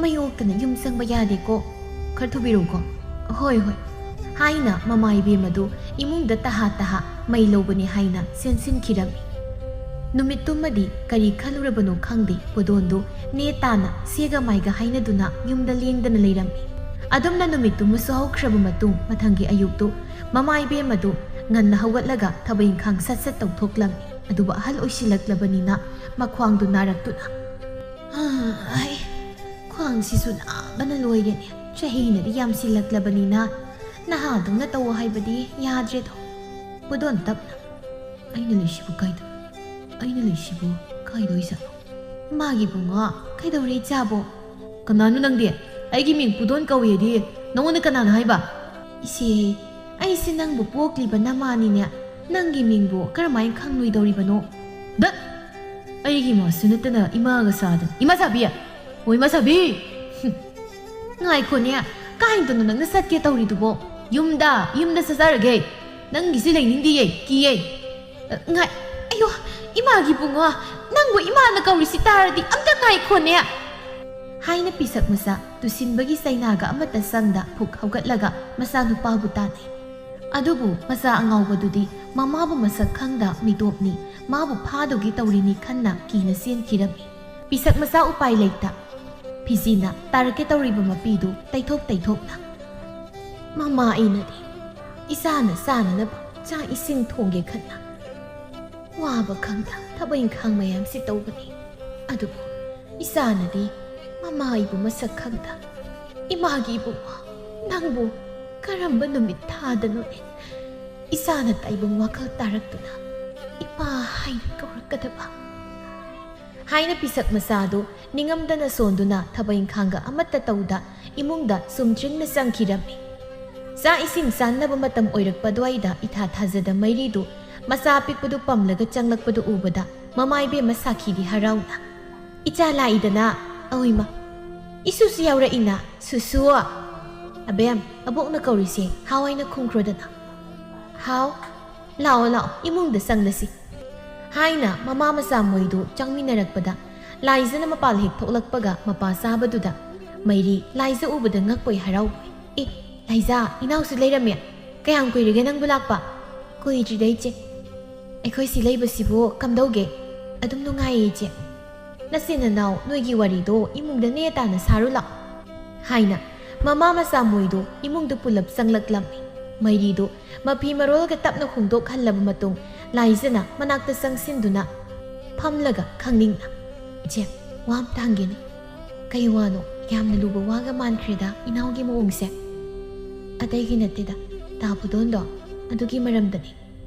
ꯃꯩ ꯑꯣꯛꯇꯅ ꯌꯨꯝ ꯆꯪꯕ ꯌꯥꯗꯦꯀꯣ ꯈꯔ ꯊꯨꯕꯤꯔꯨꯀꯣ ꯍꯣꯏ ꯍꯥꯏꯅ ꯃꯃꯥ ꯏꯕꯦꯝꯃꯗꯨ ꯏꯃꯨꯡꯗ ꯇꯍꯥ ꯃꯩ ꯂꯧꯕꯅꯤ ꯍꯥꯏꯅ ꯆꯦꯟꯁꯤꯟꯈꯤꯔꯝꯃꯤ ꯅꯨꯃꯤꯠꯇꯨꯃꯗꯤ ꯀꯔꯤ ꯈꯜꯂꯨꯔꯕꯅꯣ ꯈꯪꯗꯦ ꯄꯣꯗꯣꯟꯗꯨ ꯅꯦ ꯇꯥꯅ ꯁꯦꯒ ꯃꯥꯏꯒ ꯍꯥꯏꯅꯗꯨꯅ ꯌꯨꯝꯗ ꯂꯦꯡꯗꯅ ꯂꯩꯔꯝꯃꯤ ꯑꯗꯨꯝꯅ ꯅꯨꯃꯤꯠꯇꯨꯃꯁꯨ ꯍꯧꯈ꯭ꯔꯕ ꯃꯇꯨꯡ ꯃꯊꯪꯒꯤ ꯑꯌꯨꯛꯇꯨ ꯃꯃꯥ ꯏꯕꯦꯝꯃꯗꯨ ꯉꯟꯅ ꯍꯧꯒꯠꯂꯒ ꯊꯕꯛ ꯏꯪꯈꯥꯡ ꯁꯠ ꯇꯧꯊꯣꯛꯂꯝꯃꯤ ꯑꯗꯨꯕꯨ ꯑꯍꯜ ꯑꯣꯏꯁꯤꯜꯂꯛꯂꯕꯅꯤꯅ ꯃꯈ꯭ꯋꯥꯡꯗꯨ ꯅꯥꯔꯛꯇꯨꯅ ꯈ꯭ꯋꯥꯡꯁꯤꯁꯨ ꯅꯥꯕꯅ ꯂꯣꯏꯔꯦꯅꯦ ꯆꯍꯤꯅꯗꯤ ꯌꯥꯝꯁꯤꯜꯂꯛꯂꯕꯅꯤꯅ ꯅꯍꯥꯗꯧꯅ ꯇꯧ ꯍꯥꯏꯕꯗꯤ ꯌꯥꯗ꯭ꯔꯦꯗꯣ ꯄꯣꯗꯣꯟ ꯇꯞꯅ ꯑꯩꯅ ꯂꯩꯁꯤꯕꯨ ꯀꯥꯏꯗ ꯑꯣꯏꯖꯥꯠꯅꯣ ꯃꯥꯒꯤ ꯕꯨꯡꯉꯣ ꯀꯩꯗꯧꯔꯦ ꯏꯆꯥꯕꯣ ꯀꯅꯥꯅꯣ ꯅꯪꯗꯤ ꯑꯩꯒꯤ ꯃꯤꯡ ꯄꯨꯗꯣꯟ ꯀꯧꯋꯦꯗꯤ ꯅꯉꯣꯟꯗ ꯀꯅꯥꯅ ꯍꯥꯏꯕ ꯏꯆꯦ ꯑꯩꯁꯦ ꯅꯪꯕꯨ ꯄꯣꯛꯂꯤꯕ ꯅꯃꯥꯅꯤꯅꯦ ꯅꯪꯒꯤ ꯃꯤꯡꯕꯨ ꯀꯔꯝꯍꯥꯏꯅ ꯈꯪꯂꯣꯏꯗꯧꯔꯤꯕꯅꯣ ꯑꯩꯒꯤ ꯏꯃꯥꯁꯨ ꯅꯠꯇꯅ ꯏꯃꯥꯒ ꯆꯥꯗꯅ ꯏꯃꯥ ꯆꯥꯕꯤ ꯍꯣꯏ ꯏꯃꯥ ꯆꯥꯕꯤ ꯉꯥꯏꯈꯣꯅꯦ ꯀꯥꯏꯗꯅꯣ ꯅꯪꯅ ꯆꯠꯀꯦ ꯇꯧꯔꯤꯗꯨꯕꯣ ꯌꯨꯝꯗ ꯆꯠꯆꯔꯒꯦ ꯅꯪꯒꯤꯁꯤ ꯂꯩꯅꯤꯡꯗꯤꯌꯦ ꯀꯤꯌꯦ ꯑꯌꯣ ꯏꯃꯥꯒꯤ ꯕꯨꯡꯉꯣ ꯅꯪꯕꯨ ꯏꯃꯥꯅ ꯀꯧꯔꯤꯁꯤ ꯇꯥꯔꯗꯤ ꯑꯝꯇ ꯉꯥꯏꯈꯣꯅꯦ ꯍꯥꯏꯅ ꯄꯤꯁꯛ ꯃꯆꯥ ꯇꯨꯁꯤꯟꯕꯒꯤ ꯆꯩꯅꯥꯒ ꯑꯃꯠꯇ ꯆꯪꯗ ꯐꯨꯛ ꯍꯧꯒꯠꯂꯒ ꯃꯆꯥꯅꯨꯄꯥꯕꯨ ꯇꯥꯟꯅꯩ ꯑꯗꯨꯕꯨ ꯃꯆꯥ ꯑꯉꯥꯎꯕꯗꯨꯗꯤ ꯃꯃꯥꯕꯨ ꯃꯁꯛ ꯈꯪꯗ ꯃꯤꯇꯣꯞꯅꯤ ꯃꯥꯕꯨ ꯐꯥꯗꯧꯒꯤ ꯇꯧꯔꯤꯅꯤ ꯈꯟꯅ ꯀꯤꯅ ꯆꯦꯟꯈꯤꯔꯝꯃꯤ ꯄꯤꯁꯛ ꯃꯆꯥ ꯎꯄꯥꯏ ꯂꯩꯇ ꯐꯤꯖꯤꯅ ꯇꯥꯔꯛꯀꯦ ꯇꯧꯔꯤꯕ ꯃꯄꯤꯗꯨ ꯇꯩꯊꯣꯛꯅ ꯃꯃꯥ ꯑꯩꯅꯗꯤ ꯏꯆꯥꯅ ꯆꯥꯅꯅꯕ ꯆꯥꯛ ꯏꯁꯤꯡ ꯊꯣꯡꯒꯦ ꯈꯟꯅ ꯋꯥꯕ ꯈꯪꯗ ꯊꯕꯛ ꯏꯪꯈꯥꯡ ꯃꯌꯥꯝꯁꯤ ꯇꯧꯕꯅꯤ ꯑꯗꯨꯕꯨ ꯏꯆꯥꯅꯗꯤ ꯃꯃꯥ ꯑꯩꯕꯨ ꯃꯁꯛ ꯈꯪꯗ ꯏꯃꯥꯒꯤ ꯏꯕꯨꯡꯉꯣ ꯅꯪꯕꯨ ꯀꯔꯝꯕ ꯅꯨꯃꯤꯠ ꯊꯥꯗꯅꯣꯅꯦ ꯏꯆꯥꯅ ꯇꯥꯏꯕꯪ ꯋꯥꯈꯜ ꯇꯥꯔꯛꯇꯨꯅ ꯏꯄꯥ ꯍꯥꯏꯅ ꯀꯧꯔꯛꯀꯗꯕ ꯍꯥꯏꯅ ꯄꯤꯁꯛ ꯃꯆꯥꯗꯨ ꯅꯤꯡꯉꯝꯗꯅ ꯁꯣꯟꯗꯨꯅ ꯊꯕꯛ ꯏꯪꯈꯥꯡꯒ ꯑꯃꯠꯇ ꯇꯧꯗ ꯏꯃꯨꯡꯗ ꯁꯨꯝꯗ꯭ꯔꯤꯡꯅ ꯆꯪꯈꯤꯔꯝꯃꯤ ꯆꯥꯛ ꯏꯁꯤꯡ ꯆꯥꯅꯕ ꯃꯇꯝ ꯑꯣꯏꯔꯛꯄ ꯑꯗꯨꯋꯥꯏꯗ ꯏꯊꯥ ꯊꯥꯖꯗ ꯃꯩꯔꯤꯗꯨ ꯃꯆꯥ ꯑꯄꯤꯛꯄꯗꯨ ꯄꯝꯂꯒ ꯆꯪꯂꯛꯄꯗꯨ ꯎꯕꯗ ꯃꯃꯥ ꯏꯕꯦꯝꯃ ꯁꯥꯈꯤꯗꯤ ꯍꯔꯥꯎꯅ ꯏꯆꯥ ꯂꯥꯛꯏꯗꯅ ꯑꯍꯣꯏꯃ ꯏꯁꯨꯁꯨ ꯌꯥꯎꯔꯛꯏꯅ ꯁꯨꯁꯨ ꯑꯕꯦꯝ ꯑꯕꯣꯛꯅ ꯀꯧꯔꯤꯁꯦ ꯍꯥꯎ ꯍꯥꯏꯅ ꯈꯨꯝꯈ꯭ꯔꯣꯗꯅ ꯍꯥꯎ ꯂꯥꯛꯑꯣ ꯏꯃꯨꯡꯗ ꯆꯪꯂꯁꯤ ꯍꯥꯏꯅ ꯃꯃꯥ ꯃꯆꯥ ꯃꯣꯏꯗꯨ ꯆꯪꯃꯤꯟꯅꯔꯛꯄꯗ ꯂꯥꯏꯖꯅ ꯃꯄꯥꯜ ꯍꯦꯛ ꯊꯣꯛꯂꯛꯄꯒ ꯃꯄꯥ ꯆꯥꯕꯗꯨꯗ ꯃꯩꯔꯤ ꯂꯥꯏꯖ ꯎꯕꯗ ꯉꯛꯄꯣꯏ ꯍꯔꯥꯎꯕꯣꯏ ꯂꯥꯏꯖꯥ ꯏꯅꯥꯎꯁꯨ ꯂꯩꯔꯝꯃꯦ ꯀꯌꯥꯝ ꯀꯨꯏꯔꯒꯦ ꯅꯪꯕꯨ ꯂꯥꯛꯄ ꯀꯨꯏꯗ꯭ꯔꯤꯗ ꯏꯆꯦ ꯑꯩꯈꯣꯏ ꯁꯤ ꯂꯩꯕꯁꯤꯕꯨ ꯀꯝꯗꯧꯒꯦ ꯑꯗꯨꯝ ꯅꯨꯡꯉꯥꯏꯌꯦ ꯏꯆꯦ ꯅꯆꯤꯟ ꯅꯅꯥꯎ ꯅꯣꯏꯒꯤ ꯋꯥꯔꯤꯗꯣ ꯏꯃꯨꯡꯗ ꯅꯦ ꯇꯥꯅ ꯁꯥꯔꯨ ꯂꯥꯛꯑꯣ ꯍꯥꯏꯅ ꯃꯃꯥ ꯃꯆꯥ ꯃꯣꯏꯗꯨ ꯏꯃꯨꯡꯗ ꯄꯨꯂꯞ ꯆꯪꯂꯛꯂꯝꯃꯤ ꯃꯩꯔꯤꯗꯨ ꯃꯐꯤ ꯃꯔꯣꯜꯒ ꯇꯞꯅ ꯍꯣꯡꯗꯣꯛꯍꯜꯂꯕ ꯃꯇꯨꯡ ꯂꯥꯏꯖꯅ ꯃꯅꯥꯛꯇ ꯆꯪꯁꯤꯟꯗꯨꯅ ꯐꯝꯂꯒ ꯈꯪꯅꯤꯡꯅ ꯏꯆꯦ ꯋꯥ ꯑꯝꯇ ꯍꯪꯒꯦꯅꯦ ꯀꯩ ꯋꯥꯅꯣ ꯌꯥꯝꯅ ꯂꯨꯕ ꯋꯥꯒ ꯃꯥꯟꯈ꯭ꯔꯦꯗ ꯏꯅꯥꯎꯒꯤ ꯃꯑꯣꯡꯁꯦ ꯑꯇꯩꯒꯤ ꯅꯠꯇꯦꯗ ꯇꯥ ꯄꯨꯗꯣꯟꯗꯣ ꯑꯗꯨꯒꯤ ꯃꯔꯝꯗꯅꯤ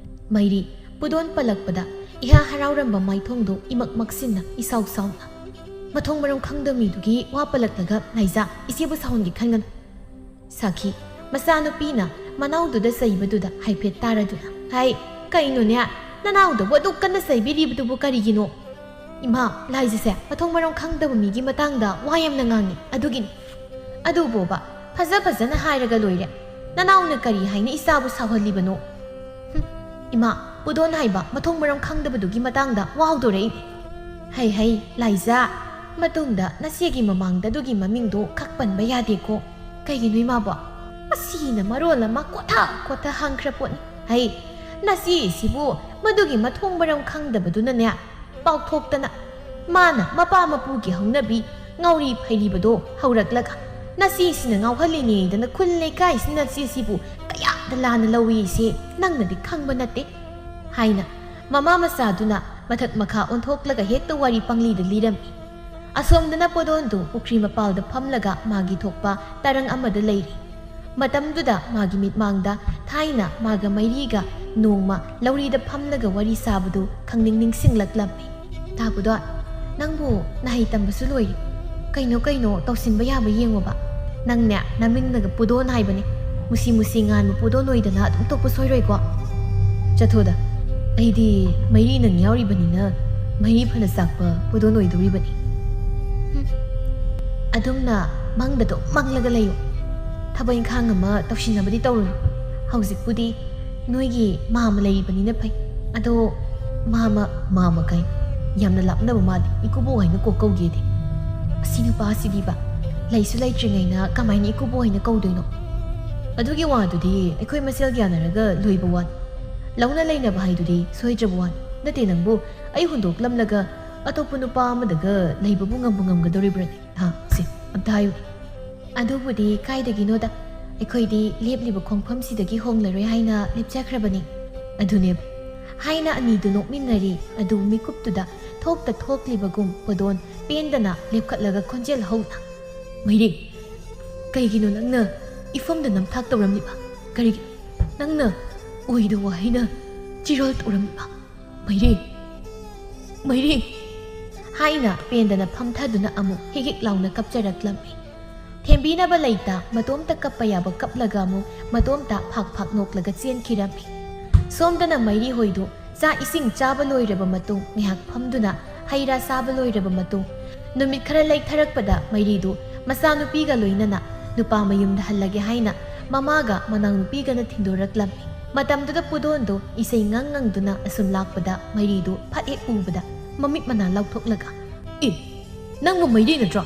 ꯃꯩꯔꯤ ꯄꯨꯗꯣꯟ ꯄꯜꯂꯛꯄꯗ ꯏꯍꯥ ꯍꯔꯥꯎꯔꯝꯕ ꯃꯥꯏꯊꯣꯡꯗꯨ ꯏꯃꯛ ꯃꯛꯁꯤꯟꯅ ꯏꯁꯥꯎ ꯁꯥꯎꯅ ꯃꯊꯣꯡ ꯃꯔꯝ ꯈꯪꯗꯕ ꯃꯤꯗꯨꯒꯤ ꯋꯥ ꯄꯜꯂꯛꯂꯒ ꯂꯥꯏꯖꯥ ꯏꯆꯦꯕꯨ ꯁꯥꯎꯍꯟꯒꯦ ꯈꯟꯒꯅꯨ ꯁꯥꯈꯤ ꯃꯆꯥꯅꯨꯄꯤꯅ ꯃꯅꯥꯎꯗꯨꯗ ꯆꯩꯕꯗꯨꯗ ꯍꯥꯏꯐꯦꯠ ꯇꯥꯔꯗꯨꯅ ꯍꯥꯏ ꯀꯩꯅꯣꯅꯦ ꯅꯅꯥꯎꯗꯕꯨ ꯑꯗꯨꯛ ꯀꯟꯅ ꯆꯩꯕꯤꯔꯤꯕꯗꯨꯕꯨ ꯀꯔꯤꯒꯤꯅꯣ ꯏꯃꯥ ꯂꯥꯏꯖꯁꯦ ꯃꯊꯣꯡ ꯃꯔꯝ ꯈꯪꯗꯕ ꯃꯤꯒꯤ ꯃꯇꯥꯡꯗ ꯋꯥ ꯌꯥꯝꯅ ꯉꯥꯡꯉꯤ ꯑꯗꯨꯒꯤꯅꯤ ꯑꯗꯨꯕꯣꯕ ꯐꯖꯅ ꯍꯥꯏꯔꯒ ꯂꯣꯏꯔꯦ ꯅꯅꯥꯎꯅ ꯀꯔꯤ ꯍꯥꯏꯅ ꯏꯆꯥꯕꯨ ꯁꯥꯎꯍꯜꯂꯤꯕꯅꯣ ꯏꯃꯥ ꯄꯨꯗꯣꯟ ꯍꯥꯏꯕ ꯃꯊꯣꯡ ꯃꯔꯝ ꯈꯪꯗꯕꯗꯨꯒꯤ ꯃꯇꯥꯡꯗ ꯋꯥꯍꯧꯗꯣꯔꯛꯏꯅꯤ ꯍꯩ ꯂꯥꯏꯖꯥ ꯃꯇꯨꯡꯗ ꯅꯆꯦꯒꯤ ꯃꯃꯥꯡꯗ ꯑꯗꯨꯒꯤ ꯃꯃꯤꯡꯗꯣ ꯈꯛ ꯄꯟꯕ ꯌꯥꯗꯦꯀꯣ ꯀꯩꯒꯤꯅꯣ ꯏꯃꯥꯕꯣ ꯑꯁꯤꯅ ꯃꯔꯣꯜ ꯑꯃ ꯀꯣꯊ ꯍꯪꯈ꯭ꯔ ꯄꯣꯠꯅꯤ ꯍꯩ ꯅꯆꯦꯁꯤꯕꯨ ꯃꯗꯨꯒꯤ ꯃꯊꯣꯡ ꯃꯔꯝ ꯈꯪꯗꯕꯗꯨꯅꯅꯦ ꯄꯥꯎꯊꯣꯛꯇꯅ ꯃꯥꯅ ꯃꯄꯥ ꯃꯄꯨꯒꯤ ꯍꯧꯅꯕꯤ ꯉꯥꯎꯔꯤ ꯐꯩꯔꯤꯕꯗꯣ ꯍꯧꯔꯛꯂꯒ ꯅꯆꯦꯁꯤꯅ ꯉꯥꯎꯍꯜꯂꯤꯅꯦꯗꯅ ꯈꯨꯜ ꯂꯩꯀꯥꯏꯁꯤꯅ ꯅꯆꯦꯁꯤꯕꯨ ꯀꯌꯥꯗ ꯂꯥꯟꯅ ꯂꯧꯏꯁꯦ ꯅꯪꯅꯗꯤ ꯈꯪꯕ ꯅꯠꯇꯦ ꯍꯥꯏꯅ ꯃꯃꯥ ꯃꯆꯥꯗꯨꯅ ꯃꯊꯛ ꯃꯈꯥ ꯑꯣꯟꯊꯣꯛꯂꯒ ꯍꯦꯛꯇ ꯋꯥꯔꯤ ꯄꯪꯂꯤꯗ ꯂꯤꯔꯝꯃꯤ ꯑꯁꯣꯝꯗꯅ ꯄꯣꯗꯣꯟꯗꯨ ꯄꯨꯈ꯭ꯔꯤ ꯃꯄꯥꯜꯗ ꯐꯝꯂꯒ ꯃꯥꯒꯤ ꯊꯣꯛꯄ ꯇꯔꯪ ꯑꯃꯗ ꯂꯩꯔꯤ ꯃꯇꯝꯗꯨꯗ ꯃꯥꯒꯤ ꯃꯤꯠꯃꯥꯡꯗ ꯊꯥꯏꯅ ꯃꯥꯒ ꯃꯩꯔꯤꯒ ꯅꯣꯡꯃ ꯂꯧꯔꯤꯗ ꯐꯝꯂꯒ ꯋꯥꯔꯤ ꯁꯥꯕꯗꯨ ꯈꯪꯅꯤꯡ ꯅꯤꯡꯁꯤꯡꯂꯛꯂꯝꯃꯤ ꯄꯨꯗꯣꯟ ꯅꯪꯕꯨ ꯅꯍꯩ ꯇꯝꯕꯁꯨ ꯂꯣꯏꯔꯤ ꯀꯩꯅꯣ ꯇꯧꯁꯤꯟꯕ ꯌꯥꯕ ꯌꯦꯡꯉꯣꯕ ꯅꯪꯅꯦ ꯅꯃꯤꯡꯅꯒ ꯄꯨꯗꯣꯟ ꯍꯥꯏꯕꯅꯦ ꯃꯨꯁꯤ ꯉꯥꯟꯕ ꯄꯨꯗꯣꯟ ꯑꯣꯏꯗꯅ ꯑꯗꯨꯝ ꯇꯣꯛꯄ ꯁꯣꯏꯔꯣꯏꯀꯣ ꯆꯠꯊꯣꯗ ꯑꯩꯗꯤ ꯃꯩꯔꯤ ꯅꯪ ꯌꯥꯎꯔꯤꯕꯅꯤꯅ ꯃꯩꯔꯤ ꯐꯅ ꯆꯥꯛꯄ ꯄꯨꯗꯣꯟ ꯑꯣꯏꯗꯧꯔꯤꯕꯅꯤ ꯑꯗꯨꯝꯅ ꯃꯪꯗ ꯃꯪꯂꯒ ꯂꯩꯌꯨ ꯊꯕꯛ ꯏꯪꯈꯥꯡ ꯑꯃ ꯇꯧꯁꯤꯟꯅꯕꯗꯤ ꯇꯧꯔꯨꯅꯨ ꯍꯧꯖꯤꯛꯄꯨꯗꯤ ꯅꯣꯏꯒꯤ ꯃꯥꯃ ꯂꯩꯔꯤꯕꯅꯤꯅ ꯐꯩ ꯑꯗꯣ ꯃꯥꯃ ꯀꯩ ꯌꯥꯝꯅ ꯂꯥꯞꯅꯕ ꯃꯥꯜꯂꯤ ꯏꯀꯨꯕꯣꯛ ꯍꯥꯏꯅ ꯀꯣꯛ ꯀꯧꯒꯦꯗꯤ ꯑꯁꯤ ꯅꯨꯄꯥꯁꯤꯗꯤꯕ ꯂꯩꯁꯨ ꯂꯩꯇ꯭ꯔꯤꯉꯩꯅ ꯀꯃꯥꯏꯅ ꯏꯀꯨꯕꯣꯛ ꯍꯥꯏꯅ ꯀꯧꯗꯣꯏꯅꯣ ꯑꯗꯨꯒꯤ ꯋꯥꯗꯨꯗꯤ ꯑꯩꯈꯣꯏ ꯃꯁꯦꯜ ꯌꯥꯅꯔꯒ ꯂꯣꯏꯕ ꯋꯥꯅꯤ ꯂꯧꯅ ꯂꯩꯅꯕ ꯍꯥꯏꯗꯨꯗꯤ ꯁꯣꯏꯗ꯭ꯔꯕ ꯋꯥꯅꯤ ꯅꯠꯇꯦ ꯅꯪꯕꯨ ꯑꯩ ꯍꯨꯟꯗꯣꯛꯂꯝꯂꯒ ꯑꯇꯣꯞꯄ ꯅꯨꯄꯥ ꯑꯃꯗꯒ ꯂꯩꯕꯕꯨ ꯉꯝꯒꯗꯧꯔꯤꯕ꯭ꯔꯅꯤ ꯁꯤ ꯑꯝꯇ ꯍꯥꯏꯌꯨ ꯑꯗꯨꯕꯨꯗꯤ ꯀꯥꯏꯗꯒꯤꯅꯣꯗ ꯑꯩꯈꯣꯏꯗꯤ ꯂꯦꯞꯂꯤꯕ ꯈꯣꯡꯐꯝꯁꯤꯗꯒꯤ ꯍꯣꯡꯂꯔꯣꯏ ꯍꯥꯏꯅ ꯂꯦꯞꯆꯈ꯭ꯔꯕꯅꯤ ꯑꯗꯨꯅꯦꯕ ꯍꯥꯏꯅ ꯑꯅꯤꯗꯨ ꯅꯣꯛꯃꯤꯟꯅꯔꯤ ꯑꯗꯨ ꯃꯤꯀꯨꯞꯇꯨꯗ ꯊꯣꯛꯂꯤꯕꯒꯨꯝ ꯄꯣꯗꯣꯟ ꯄꯦꯟꯗꯅ ꯂꯦꯞꯈꯠꯂꯒ ꯈꯣꯟꯖꯦꯜ ꯍꯧꯅ ꯃꯩꯔꯤ ꯀꯩꯒꯤꯅꯣ ꯅꯪꯅ ꯏꯐꯝꯗ ꯅꯝꯊꯥꯛ ꯇꯧꯔꯝꯂꯤꯕ ꯀꯔꯤꯒꯤꯅꯣ ꯅꯪꯅ ꯑꯣꯏꯗ ꯋꯥꯍꯩꯅ ꯆꯤꯔꯣꯜ ꯇꯧꯔꯝꯂꯤꯕ ꯃꯩꯔꯤ ꯍꯥꯏꯅ ꯄꯦꯟꯗꯅ ꯐꯝꯊꯗꯨꯅ ꯑꯃꯨꯛ ꯍꯤꯛ ꯂꯥꯎꯅ ꯀꯞꯆꯔꯛꯂꯝꯃꯤ ꯊꯦꯝꯕꯤꯅꯕ ꯂꯩꯇ ꯃꯇꯣꯝꯇ ꯀꯞꯄ ꯌꯥꯕ ꯀꯞꯂꯒ ꯑꯃꯨꯛ ꯃꯇꯣꯝꯇ ꯐꯥꯛ ꯅꯣꯛꯂꯒ ꯆꯦꯟꯈꯤꯔꯝꯃꯤ ꯁꯣꯝꯗꯅ ꯃꯩꯔꯤ ꯍꯣꯏꯗꯨ ꯆꯥꯛ ꯏꯁꯤꯡ ꯆꯥꯕ ꯂꯣꯏꯔꯕ ꯃꯇꯨꯡ ꯉꯥꯏꯍꯥꯛ ꯐꯝꯗꯨꯅ ꯍꯩꯔꯥ ꯆꯥꯕ ꯂꯣꯏꯔꯕ ꯃꯇꯨꯡ ꯅꯨꯃꯤꯠ ꯈꯔ ꯂꯩꯊꯔꯛꯄꯗ ꯃꯩꯔꯤꯗꯨ ꯃꯆꯥꯅꯨꯄꯤꯒ ꯂꯣꯏꯅꯅ ꯅꯨꯄꯥ ꯃꯌꯨꯝꯗ ꯍꯜꯂꯒꯦ ꯍꯥꯏꯅ ꯃꯃꯥꯒ ꯃꯅꯥꯎꯅꯨꯄꯤꯒꯅ ꯊꯤꯟꯗꯣꯔꯛꯂꯝꯃꯤ ꯃꯇꯝꯗꯨꯗ ꯄꯨꯗꯣꯟꯗꯨ ꯏꯁꯩ ꯉꯪꯗꯨꯅ ꯑꯁꯨꯝ ꯂꯥꯛꯄꯗ ꯃꯩꯔꯤꯗꯨ ꯐꯠ ꯍꯦꯛ ꯎꯕꯗ ꯃꯃꯤꯠ ꯃꯅꯥ ꯂꯥꯎꯊꯣꯛꯂꯒ ꯅꯪꯕꯨ ꯃꯩꯔꯤ ꯅꯠꯇ꯭ꯔꯣ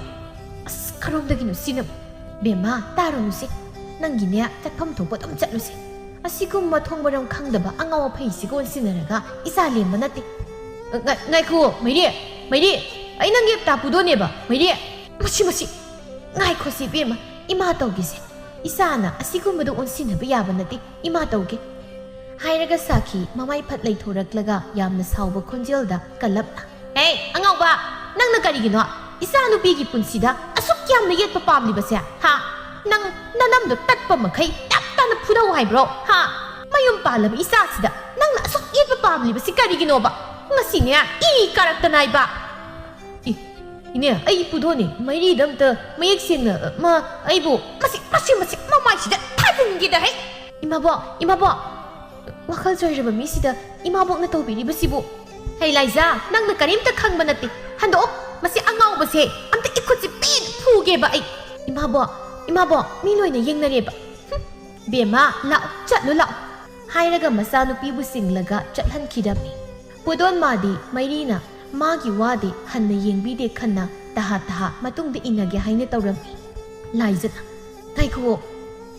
ꯑꯁ ꯈꯔꯣꯝꯗꯒꯤꯅꯣ ꯁꯤꯅ ꯕꯦꯝꯃ ꯇꯥꯔꯨꯅꯨꯁꯦ ꯅꯪꯒꯤꯅꯦ ꯆꯠꯐꯝ ꯊꯣꯛꯄ ꯑꯗꯨꯝ ꯆꯠꯂꯨꯁꯦ ꯑꯁꯤꯒꯨꯝꯕ ꯊꯣꯡ ꯃꯔꯝ ꯈꯪꯗꯕ ꯑꯉꯥꯎ ꯑꯐꯩꯁꯤꯒ ꯑꯣꯟꯁꯤꯟꯅꯔꯒ ꯏꯆꯥ ꯂꯦꯝꯕ ꯅꯠꯇꯦ ꯉꯥꯏꯈꯣ ꯃꯩꯔꯤ ꯑꯩ ꯅꯪꯒꯤ ꯄꯨꯗꯣꯟꯅꯦꯕ ꯃꯩꯔꯤ ꯃꯁꯤ ꯉꯥꯏꯈꯣꯁꯤ ꯕꯦꯝꯃ ꯏꯃꯥ ꯇꯧꯒꯦꯁꯦ ꯏꯆꯥꯅ ꯑꯁꯤꯒꯨꯝꯕꯗ ꯑꯣꯟꯁꯤꯟꯅꯕ ꯌꯥꯕ ꯅꯠꯇꯦ ꯏꯃꯥ ꯇꯧꯒꯦ ꯍꯥꯏꯔꯒ ꯁꯥꯈꯤ ꯃꯃꯥꯏ ꯐꯠ ꯂꯩꯊꯣꯔꯛꯂꯒ ꯌꯥꯝꯅ ꯁꯥꯎꯕ ꯈꯣꯟꯖꯦꯜꯗ ꯀꯜꯂꯞꯅ ꯑꯉꯥꯎꯕ ꯅꯪꯅ ꯀꯔꯤꯒꯤꯅꯣ ꯏꯆꯥ ꯅꯨꯄꯤꯒꯤ ꯄꯨꯟꯁꯤꯗ ꯑꯁꯨꯛ ꯌꯥꯝꯅ ꯌꯦꯠꯄ ꯄꯥꯝꯂꯤꯕꯁꯦ ꯅꯪ ꯅꯅꯝꯗꯣ ꯇꯠꯄ ꯃꯈꯩ ꯇꯞ ꯇꯥꯅ ꯐꯨꯗꯧ ꯍꯥꯏꯕ꯭ꯔꯣ ꯃꯌꯨꯝ ꯄꯥꯜꯂꯕ ꯏꯆꯥꯁꯤꯗ ꯅꯪꯅ ꯑꯁꯨꯛ ꯌꯦꯠꯄ ꯄꯥꯝꯂꯤꯕꯁꯤ ꯀꯔꯤꯒꯤꯅꯣꯕ ꯉꯁꯤꯅꯦ ꯀꯥꯔꯛꯇꯅ ꯍꯥꯏꯕ ꯏꯅꯦ ꯑꯩ ꯄꯨꯗꯣꯟꯅꯦ ꯃꯩꯔꯤꯗ ꯑꯝꯇ ꯃꯌꯦꯛ ꯁꯦꯡꯅ ꯑꯩꯕꯨ ꯃꯁꯤ ꯃꯃꯥꯏꯁꯤꯗ ꯊꯥꯖꯤꯟꯒꯦꯗ ꯏꯃꯥꯕꯣꯛ ꯋꯥꯈꯜ ꯆꯣꯏꯔꯕ ꯃꯤꯁꯤꯗ ꯏꯃꯥꯕꯣꯛꯅ ꯇꯧꯕꯤꯔꯤꯕꯁꯤꯕꯨ ꯍꯩ ꯂꯥꯏꯖꯥ ꯅꯪꯅ ꯀꯔꯤꯝꯇ ꯈꯪꯕ ꯅꯠꯇꯦ ꯍꯟꯗꯣꯛꯑꯣ ꯃꯁꯤ ꯑꯉꯥꯎꯕꯁꯦ ꯑꯝꯇ ꯏꯈꯨꯠꯁꯤ ꯄꯦꯟꯅ ꯐꯨꯒꯦꯕ ꯑꯩ ꯏꯃꯥꯕꯣꯛ ꯃꯤ ꯂꯣꯏꯅ ꯌꯦꯡꯅꯔꯦꯕ ꯕꯦꯝꯃ ꯂꯥꯛꯑꯣ ꯆꯠꯂꯣ ꯍꯥꯏꯔꯒ ꯃꯆꯥꯅꯨꯄꯤꯕꯨ ꯆꯤꯡꯂꯒ ꯆꯠꯍꯟꯈꯤꯔꯝꯃꯤ ꯄꯨꯗꯣꯟ ꯃꯥꯗꯤ ꯃꯩꯔꯤꯅ ꯃꯥꯒꯤ ꯋꯥꯗꯤ ꯍꯟꯅ ꯌꯦꯡꯕꯤꯗꯦ ꯈꯟꯅ ꯇꯍꯥ ꯃꯇꯨꯡꯗ ꯏꯟꯅꯒꯦ ꯍꯥꯏꯅ ꯇꯧꯔꯝꯃꯤ ꯂꯥꯏꯖꯅ ꯉꯥꯏꯈꯣ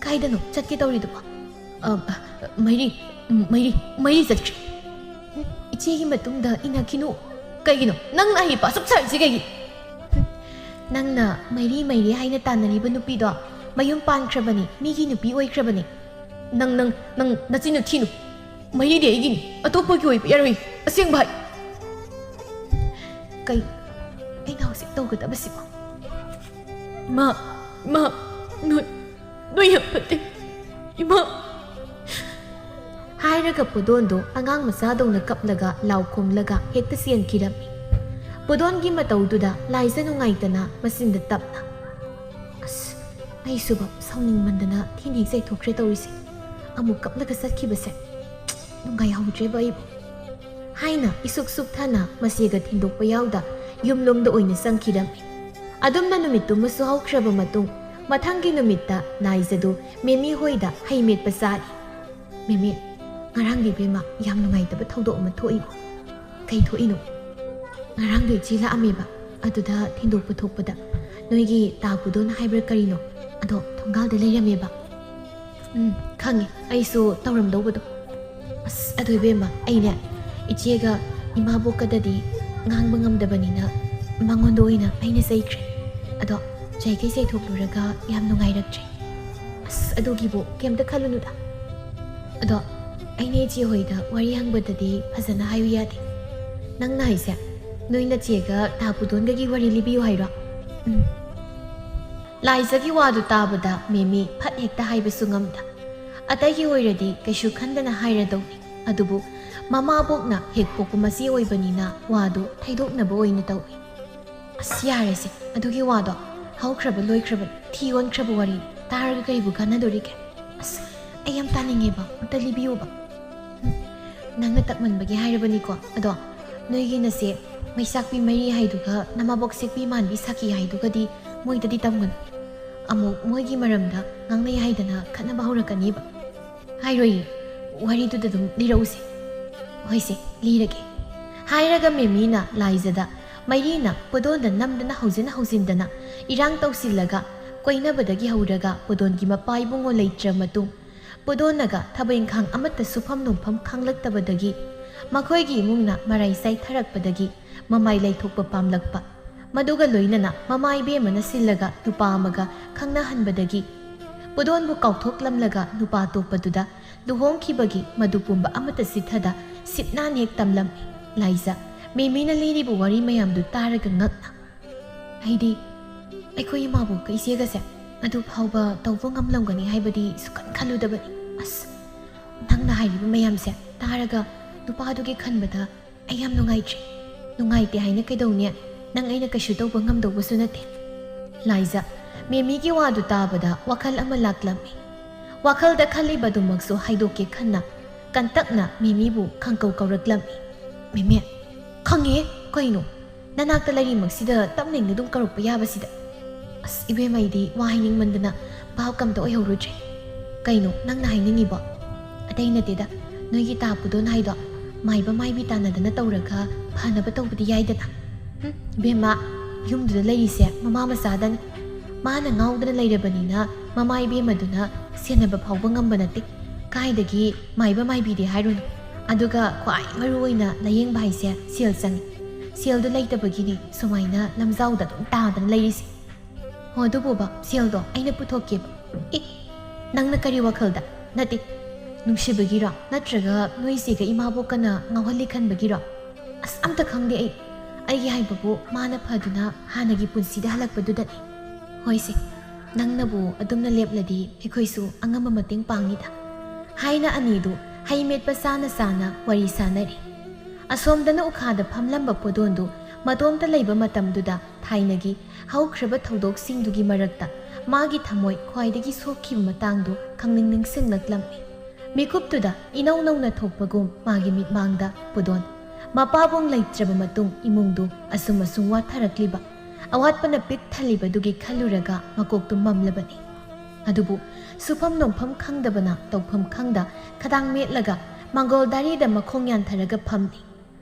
ꯀꯥꯏꯗꯅꯣ ꯆꯠꯀꯦ ꯇꯧꯔꯤꯗꯨꯕꯣ ꯃꯩꯔꯤ ꯆꯠꯈ꯭ꯔꯦ 이치기 마뚱다 이나키노 그이기노 낭나 히 바속 살지 그이 낭나 마이리 하이나 따나리바 누피도 마윤 판크라바니 미기 누피 오이크라바니 낭 나치노 티노 마이리 이기니 아토포기 오이 야로이 아생바이 그이 아이나 호식 떠오그다바시고 너희 아파트 이마 하이라가 보돈도 안강 마사동나 kaplaga laukomlaga hekta sienkirammi bodongi mataududa laisa nungaitana masinda tapna as ai suba sauning mandana thini sei thokre tawise amu kaplaga satkibase nungai haudre bai haina isuk thana masiga thindokpa yauda yumlomda oina sangkirammi adumna numittu masu haukraba matung ꯃꯊꯪꯒꯤ ꯅꯨꯃꯤꯠꯇ ꯂꯥꯏꯖꯗꯨ ꯃꯦꯃꯤ ꯍꯣꯏꯗ ꯍꯩ ꯃꯦꯠꯄ ꯆꯥꯔꯤ꯫ ꯃꯦꯃꯤ, ꯉꯔꯥꯡꯗꯤ ꯏꯕꯦꯝꯃ ꯌꯥꯝ ꯅꯨꯡꯉꯥꯏꯇꯕ ꯊꯧꯗꯣꯛ ꯑꯃ ꯊꯣꯛꯏꯀꯣ꯫ ꯀꯩ ꯊꯣꯛꯏꯅꯣ? ꯉꯔꯥꯡꯗꯣ ꯏꯆꯦ ꯂꯥꯛꯑꯝꯃꯦꯕ, ꯑꯗꯨꯗ ꯊꯤꯟꯗꯣꯛꯄ ꯊꯣꯛꯄꯗ ꯅꯣꯏꯒꯤ ꯇꯥꯕꯨꯗꯣꯅ ꯍꯥꯏꯕ꯭ꯔꯥ ꯀꯔꯤꯅꯣ ꯑꯗꯣ ꯊꯣꯡꯒꯥꯜꯗ ꯂꯩꯔꯝꯃꯦꯕ꯫ ꯈꯪꯉꯦ, ꯑꯩꯁꯨ ꯇꯧꯔꯝꯗꯧꯕꯗꯣ꯫ ꯑꯁ ꯑꯗꯨ ꯏꯕꯦꯝꯃ, ꯑꯩꯅꯦ ꯏꯆꯦꯒ ꯏꯃꯥꯕꯣꯛꯀꯗꯗꯤ ꯉꯥꯡꯕ ꯉꯝꯗꯕꯅꯤꯅ ꯃꯉꯣꯟꯗ ꯑꯣꯏꯅ ꯑꯩꯅ ꯆꯩꯈ꯭ꯔꯦ꯫ ꯑꯗꯣ ꯆꯩꯈꯩ ꯆꯩꯊꯣꯛꯂꯨꯔꯒ ꯌꯥꯝ ꯅꯨꯡꯉꯥꯏꯔꯛꯇ꯭ꯔꯦ꯫ ꯑꯁ ꯑꯗꯨꯒꯤꯕꯨ ꯀꯩꯝꯇ ꯈꯜꯂꯨꯅꯨꯗ꯫ ꯑꯗꯣ ꯑꯩꯅ ꯏꯆꯦ ꯍꯣꯏꯗ ꯋꯥꯔꯤ ꯍꯪꯕꯗꯗꯤ ꯐꯖꯅ ꯍꯥꯏꯌꯨ ꯌꯥꯗꯦ꯫ ꯅꯪꯅ ꯍꯥꯏꯁꯦ ꯅꯣꯏ ꯅꯆꯦꯒ ꯇꯥꯄꯨꯗꯣꯟꯒꯒꯤ ꯋꯥꯔꯤ ꯂꯤꯕꯤꯌꯨ ꯍꯥꯏꯔꯣ? ꯂꯥꯏꯖꯒꯤ ꯋꯥꯗꯨ ꯇꯥꯕꯗ ꯃꯦꯃꯤ ꯐꯠ ꯍꯦꯛꯇ ꯍꯥꯏꯕꯁꯨ ꯉꯝꯗ꯫ ꯑꯇꯩꯒꯤ ꯑꯣꯏꯔꯗꯤ ꯀꯩꯁꯨ ꯈꯟꯗꯅ ꯍꯥꯏꯔꯗꯧꯅꯤ, ꯑꯗꯨꯕꯨ ꯃꯃꯥꯕꯣꯛꯅ ꯍꯦꯛ ꯄꯣꯛꯄ ꯃꯆꯦ ꯑꯣꯏꯕꯅꯤꯅ ꯋꯥꯗꯨ ꯊꯩꯗꯣꯛꯅꯕ ꯑꯣꯏꯅ ꯇꯧꯏ꯫ ꯑꯁ ꯌꯥꯔꯦꯁꯦ, ꯑꯗꯨꯒꯤ ꯋꯥꯗꯣ ꯍꯧꯈ꯭ꯔꯕ ꯂꯣꯏꯈ꯭ꯔꯕꯅꯤ, ꯊꯤ ꯑꯣꯟꯈ꯭ꯔꯕ ꯋꯥꯔꯤ ꯇꯥꯔꯒ ꯀꯔꯤꯕꯨ ꯀꯥꯟꯅꯗꯣꯔꯤꯒꯦ? ꯑꯁ ꯑꯩ ꯌꯥꯝ ꯇꯥꯅꯤꯡꯉꯦꯕ, ꯑꯝꯇ ꯂꯤꯕꯤꯌꯨꯕ꯫ ꯅꯪꯅ ꯇꯛꯃꯟꯕꯒꯤ ꯍꯥꯏꯔꯕꯅꯤꯀꯣ꯫ ꯑꯗꯣ ꯅꯣꯏꯒꯤ ꯅꯆꯦ ꯃꯩꯁꯥꯛꯄꯤ ꯃꯔꯤ ꯍꯥꯏꯗꯨꯒ ꯅꯃꯥꯕꯣꯛ ꯁꯦꯛꯄꯤ ꯃꯥꯟꯕꯤ ꯁꯥꯈꯤ ꯍꯥꯏꯗꯨꯒꯗꯤ ꯃꯣꯏꯗꯗꯤ ꯇꯝꯒꯅꯨ꯫ ꯑꯃꯨꯛ ꯃꯣꯏꯒꯤ ꯃꯔꯝꯗ ꯉꯥꯡꯅꯩ ꯍꯥꯏꯗꯅ ꯈꯠꯅꯕ ꯍꯧꯔꯛꯀꯅꯤꯕ꯫ ꯍꯥꯏꯔꯣꯏꯌꯦ, ꯋꯥꯔꯤꯗꯨꯗ ꯑꯗꯨꯝ ꯂꯤꯔꯛꯎꯁꯦ꯫ ꯍꯣꯏꯁꯦ, ꯂꯤꯔꯒꯦ ꯍꯥꯏꯔꯒ ꯃꯦꯃꯤꯅ ꯂꯥꯏꯖꯗ ꯃꯩꯔꯤꯅ ꯄꯨꯗꯣꯟꯗ ꯅꯝꯗꯅ ꯍꯧꯖꯤꯟꯗꯅ ꯏꯔꯥꯡ ꯇꯧꯁꯤꯜꯂꯒ ꯀꯣꯏꯅꯕꯗꯒꯤ ꯍꯧꯔꯒ ꯄꯨꯗꯣꯟꯒꯤ ꯃꯄꯥ ꯏꯕꯨꯡꯉꯣ ꯂꯩꯇ꯭ꯔ ꯃꯇꯨꯡ ꯄꯨꯗꯣꯟꯅꯒ ꯊꯕꯛ ꯏꯪꯈꯥꯡ ꯑꯃꯠꯇ ꯁꯨꯐꯝ ꯅꯣꯝꯐꯝ ꯈꯪꯂꯛꯇꯕꯗꯒꯤ ꯃꯈꯣꯏꯒꯤ ꯏꯃꯨꯡꯅ ꯃꯔꯥꯏ ꯆꯥꯏꯊꯔꯛꯄꯗꯒꯤ ꯃꯃꯥꯏ ꯂꯩꯊꯣꯛꯄ ꯄꯥꯝꯂꯛꯄ, ꯃꯗꯨꯒ ꯂꯣꯏꯅꯅ ꯃꯃꯥ ꯏꯕꯦꯝꯃꯅ ꯁꯤꯜꯂꯒ ꯅꯨꯄꯥ ꯑꯃꯒ ꯈꯪꯅꯍꯟꯕꯗꯒꯤ ꯄꯨꯗꯣꯟꯕꯨ ꯀꯥꯎꯊꯣꯛꯂꯝꯂꯒ ꯅꯨꯄꯥ ꯑꯇꯣꯞꯄꯗꯨꯗ ꯂꯨꯍꯣꯡꯈꯤꯕꯒꯤ ꯃꯗꯨ ꯄꯨꯝꯕ ꯑꯃꯠꯇ ꯆꯤꯊꯗ ꯁꯤꯠ ꯅꯥꯟ ꯍꯦꯛ ꯇꯝꯂꯝꯃꯤ ꯂꯥꯏꯖ ꯃꯦꯃꯤꯅ ꯂꯤꯔꯤꯕ ꯋꯥꯔꯤ ꯃꯌꯥꯝꯗꯨ ꯇꯥꯔꯒ ꯉꯛꯅ꯫ ꯑꯩꯗꯤ ꯑꯩꯈꯣꯏ ꯏꯃꯥꯕꯣꯛꯀ ꯏꯆꯦꯒꯁꯦ ꯑꯗꯨ ꯐꯥꯎꯕ ꯇꯧꯕ ꯉꯝꯂꯝꯒꯅꯤ ꯍꯥꯏꯕꯗꯤ ꯁꯨꯛꯈꯟ ꯈꯜꯂꯨꯗꯕꯅꯤ꯫ ꯑꯁ ꯅꯪꯅ ꯍꯥꯏꯔꯤꯕ ꯃꯌꯥꯝꯁꯦ ꯇꯥꯔꯒ ꯅꯨꯄꯥꯗꯨꯒꯤ ꯈꯟꯕꯗ ꯑꯩ ꯌꯥꯝ ꯅꯨꯡꯉꯥꯏꯇ꯭ꯔꯦ꯫ ꯅꯨꯡꯉꯥꯏꯇꯦ ꯍꯥꯏꯅ ꯀꯩꯗꯧꯅꯤ? ꯅꯪ ꯑꯩꯅ ꯀꯩꯁꯨ ꯇꯧꯕ ꯉꯝꯗꯧꯕꯁꯨ ꯅꯠꯇꯦ꯫ ꯂꯥꯏꯖ ꯃꯦꯃꯤꯒꯤ ꯋꯥꯗꯨ ꯇꯥꯕꯗ ꯋꯥꯈꯜ ꯑꯃ ꯂꯥꯛꯂꯝꯃꯤ꯫ ꯋꯥꯈꯜꯗ ꯈꯜꯂꯤꯕꯗꯨꯃꯛꯁꯨ ꯍꯥꯏꯗꯣꯛꯀꯦ ꯈꯟꯅ ꯀꯟꯇꯛꯅ ꯃꯦꯃꯤꯕꯨ ꯈꯪꯀꯧ ꯀꯧꯔꯛꯂꯝꯃꯤ꯫ ꯃꯦꯃꯤ, ꯈꯪꯉꯦ, ꯀꯩꯅꯣ ꯅꯅꯥꯛꯇ ꯂꯩꯔꯤꯃꯛꯁꯤꯗ ꯇꯞꯅ ꯏꯪꯅ ꯑꯗꯨꯝ ꯀꯧꯔꯛꯄ ꯌꯥꯕꯁꯤꯗ꯫ ꯑꯁ ꯏꯕꯦꯝꯃꯩꯗꯤ ꯋꯥ ꯍꯥꯏꯅꯤꯡꯃꯟꯗꯅ ꯚꯥꯞ ꯀꯝꯇ ꯑꯣꯏꯍꯧꯔꯨꯗ꯭ꯔꯦ꯫ ꯀꯩꯅꯣ ꯅꯪꯅ ꯍꯥꯏꯅꯤꯡꯉꯤꯕꯣ? ꯑꯇꯩ ꯅꯠꯇꯦꯗ, ꯅꯣꯏꯒꯤ ꯇꯥꯄꯨꯗꯣꯟ ꯍꯥꯏꯗꯣ ꯃꯥꯏꯕ ꯃꯥꯏꯕꯤ ꯇꯥꯟꯅꯗꯅ ꯇꯧꯔꯒ ꯐꯅꯕ ꯇꯧꯕꯗꯤ ꯌꯥꯏꯗꯅ꯫ ꯏꯕꯦꯝꯃ, ꯌꯨꯝꯗꯨꯗ ꯂꯩꯔꯤꯁꯦ ꯃꯃꯥ ꯃꯆꯥꯗꯅꯤ꯫ ꯃꯥꯅ ꯉꯥꯎꯗꯅ ꯂꯩꯔꯕꯅꯤꯅ ꯃꯃꯥ ꯏꯕꯦꯝꯃꯗꯨꯅ ꯁꯦꯟꯅꯕ ꯐꯥꯎꯕ ꯉꯝꯕ ꯅꯠꯇꯦ꯫ ꯀꯥꯏꯗꯒꯤ ꯃꯥꯏꯕ ꯃꯥꯏꯕꯤꯗꯤ ꯍꯥꯏꯔꯨꯅꯨ꯫ ꯑꯗꯨꯒ ꯈ꯭ꯋꯥꯏ ꯃꯔꯨ ꯑꯣꯏꯅ ꯂꯥꯌꯦꯡꯕ ꯍꯥꯏꯁꯦ ꯁꯦꯜ ꯆꯪꯉꯤ꯫ ꯁꯦꯜꯗꯨ ꯂꯩꯇꯕꯒꯤꯗꯤ ꯁꯨꯃꯥꯏꯅ ꯂꯝꯖꯥꯎꯗ ꯑꯗꯨꯝ ꯇꯥꯗꯅ ꯂꯩꯔꯤꯁꯦ꯫ ꯍꯣ ꯑꯗꯨꯕꯨꯕ ꯁꯦꯜꯗꯣ ꯑꯩꯅ ꯄꯨꯊꯣꯛꯀꯦꯕ꯫ ꯅꯪꯅ ꯀꯔꯤ ꯋꯥꯈꯜꯗ? ꯅꯠꯇꯦ, ꯅꯨꯡꯁꯤꯕꯒꯤꯔꯣ ꯅꯠꯇ꯭ꯔꯒ ꯅꯣꯏꯆꯦꯒ ꯏꯃꯥꯕꯣꯛꯀꯅ ꯉꯥꯎꯍꯜꯂꯤ ꯈꯟꯕꯒꯤꯔꯣ? ꯑꯁ ꯑꯝꯇ ꯈꯪꯗꯦ ꯑꯩꯒꯤ ꯍꯥꯏꯕꯕꯨ ꯃꯥꯅ ꯐꯗꯨꯅ ꯍꯥꯟꯅꯒꯤ ꯄꯨꯟꯁꯤꯗ ꯍꯜꯂꯛꯄꯗꯨꯗꯅꯤ꯫ ꯍꯣꯏꯁꯦ, ꯅꯪꯅꯕꯨ ꯑꯗꯨꯝꯅ ꯂꯦꯞꯂꯗꯤ ꯑꯩꯈꯣꯏꯁꯨ ꯑꯉꯝꯕ ꯃꯇꯦꯡ ꯄꯥꯡꯅꯤꯗ ꯍꯥꯏꯅ ꯑꯅꯤꯗꯨ ꯍꯩ ꯃꯦꯠꯄ ꯆꯥꯅ ꯋꯥꯔꯤ ꯁꯥꯅꯔꯤ꯫ ꯑꯁꯣꯝꯗꯅ ꯎꯈꯥꯗ ꯐꯝꯂꯝꯕ ꯄꯨꯗꯣꯟꯗꯨ ꯃꯇꯣꯝꯇ ꯂꯩꯕ ꯃꯇꯝꯗꯨꯗ ꯊꯥꯏꯅꯒꯤ ꯍꯧꯈ꯭ꯔꯕ ꯊꯧꯗꯣꯛꯁꯤꯡꯗꯨꯒꯤ ꯃꯔꯛꯇ ꯃꯥꯒꯤ ꯊꯃꯣꯏ ꯈ꯭ꯋꯥꯏꯗꯒꯤ ꯁꯣꯛꯈꯤꯕ ꯃꯇꯥꯡꯗꯨ ꯈꯪꯅꯤꯡ ꯅꯤꯡꯁꯤꯡꯂꯛꯂꯝꯃꯤ꯫ ꯃꯤꯀꯨꯞꯇꯨꯗ ꯏꯅꯧ ꯅꯧꯅ ꯊꯣꯛꯄꯒꯨꯝ ꯃꯥꯒꯤ ꯃꯤꯠꯃꯥꯡꯗ ꯄꯨꯗꯣꯟ ꯃꯄꯥꯕꯨꯡ ꯂꯩꯇ꯭ꯔꯕ ꯃꯇꯨꯡ ꯏꯃꯨꯡꯗꯨ ꯑꯁꯨꯝ ꯋꯥꯊꯔꯛꯂꯤꯕ ꯑꯋꯥꯠꯄꯅ ꯄꯤꯛ ꯊꯜꯂꯤꯕꯗꯨꯒꯤ ꯈꯜꯂꯨꯔꯒ ꯃꯀꯣꯛꯇꯨ ꯃꯝꯂꯕꯅꯤ꯫ ꯑꯗꯨꯕꯨ ꯁꯨꯐꯝ ꯅꯣꯝꯐꯝ ꯈꯪꯗꯕꯅ ꯇꯧꯐꯝ ꯈꯪꯗ ꯈꯗꯥꯡ ꯃꯦꯠꯂꯒ ꯃꯥꯡꯒꯣꯜ ꯗꯥꯔꯤꯗ ꯃꯈꯣꯡ ꯌꯥꯟꯊꯔꯒ ꯐꯝꯂꯤ꯫